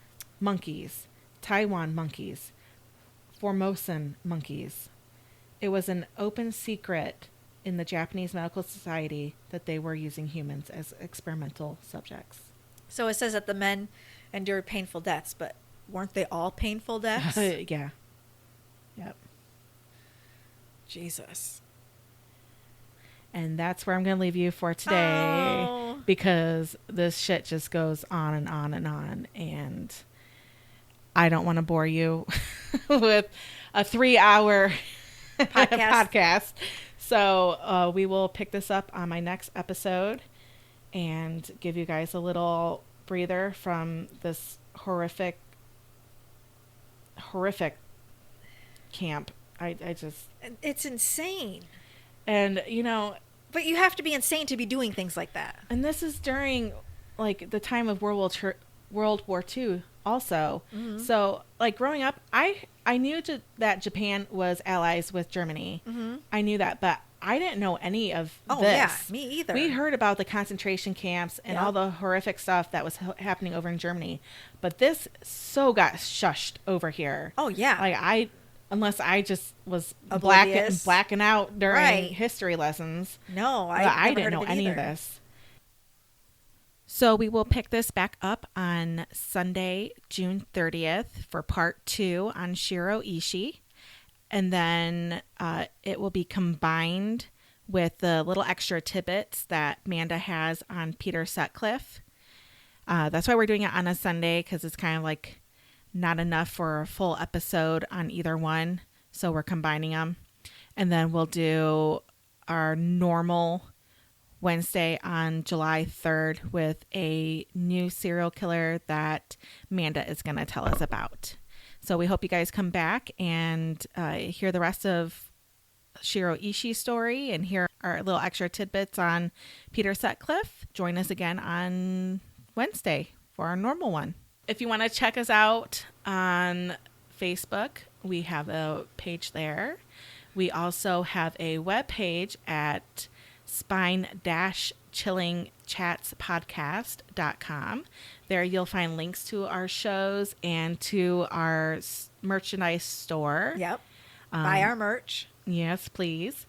Speaker 2: Taiwan monkeys, Formosan monkeys. It was an open secret in the Japanese Medical Society that they were using humans as experimental subjects.
Speaker 1: So it says that the men endured painful deaths, but weren't they all painful deaths?
Speaker 2: Yeah. Yep.
Speaker 1: Jesus.
Speaker 2: And that's where I'm going to leave you for today, because this shit just goes on and on and on. And I don't want to bore you with a 3-hour podcast. So we will pick this up on my next episode and give you guys a little breather from this horrific camp. I just...
Speaker 1: It's insane.
Speaker 2: And, you know...
Speaker 1: But you have to be insane to be doing things like that.
Speaker 2: And this is during, like, the time of World War II also. Mm-hmm. So, like, growing up, I knew that Japan was allies with Germany. Mm-hmm. I knew that, but I didn't know any of this.
Speaker 1: Oh, yeah, me either.
Speaker 2: We heard about the concentration camps and all the horrific stuff that was happening over in Germany. But this got shushed over here.
Speaker 1: Oh, yeah.
Speaker 2: Like, unless I just was blacking out during history lessons.
Speaker 1: No,
Speaker 2: I didn't know any of this. So we will pick this back up on Sunday, June 30th for part 2 on Shirō Ishii. And then it will be combined with the little extra tidbits that Manda has on Peter Sutcliffe. That's why we're doing it on a Sunday, because it's kind of like not enough for a full episode on either one. So we're combining them. And then we'll do our normal Wednesday on July 3rd with a new serial killer that Manda is going to tell us about. So we hope you guys come back and hear the rest of Shirō Ishii's story and hear our little extra tidbits on Peter Sutcliffe. Join us again on Wednesday for our normal one. If you want to check us out on Facebook, we have a page there. We also have a webpage at spine-chilingchatspodcast.com. There you'll find links to our shows and to our merchandise store.
Speaker 1: Yep. Buy our merch.
Speaker 2: Yes, please.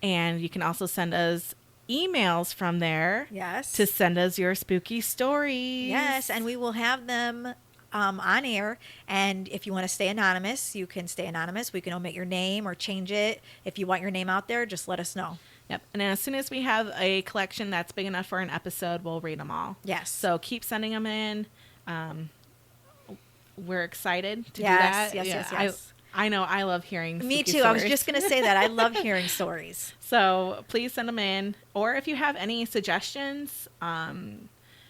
Speaker 2: And you can also send us emails from there.
Speaker 1: Yes.
Speaker 2: To send us your spooky stories.
Speaker 1: Yes, and we will have them on air. And if you want to stay anonymous, you can stay anonymous. We can omit your name or change it. If you want your name out there, just let us know.
Speaker 2: Yep. And as soon as we have a collection that's big enough for an episode, we'll read them all.
Speaker 1: Yes.
Speaker 2: So keep sending them in. We're excited to do that.
Speaker 1: Yes.
Speaker 2: I know I love hearing
Speaker 1: Me too.
Speaker 2: stories.
Speaker 1: I was just going to say that. I love hearing stories.
Speaker 2: So please send them in. Or if you have any suggestions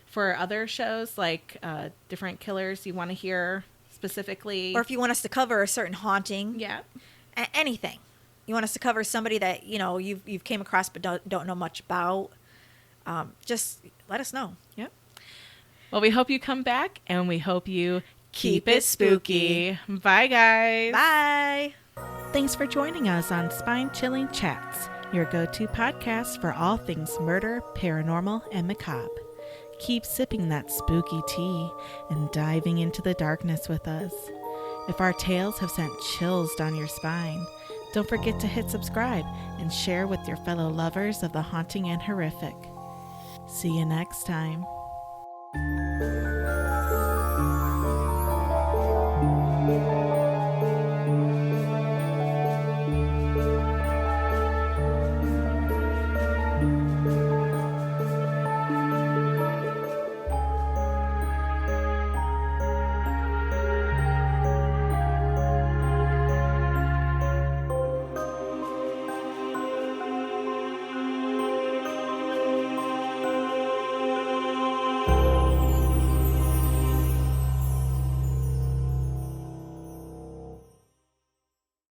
Speaker 2: for other shows, like different killers you want to hear specifically.
Speaker 1: Or if you want us to cover a certain haunting.
Speaker 2: Yeah.
Speaker 1: Anything. You want us to cover somebody that, you've came across but don't know much about. Just let us know.
Speaker 2: Yep. Well, we hope you come back, and we hope you keep it spooky. Bye, guys.
Speaker 1: Bye.
Speaker 2: Thanks for joining us on Spine Chilling Chats, your go-to podcast for all things murder, paranormal, and macabre. Keep sipping that spooky tea and diving into the darkness with us. If our tales have sent chills down your spine, don't forget to hit subscribe and share with your fellow lovers of the haunting and horrific. See you next time.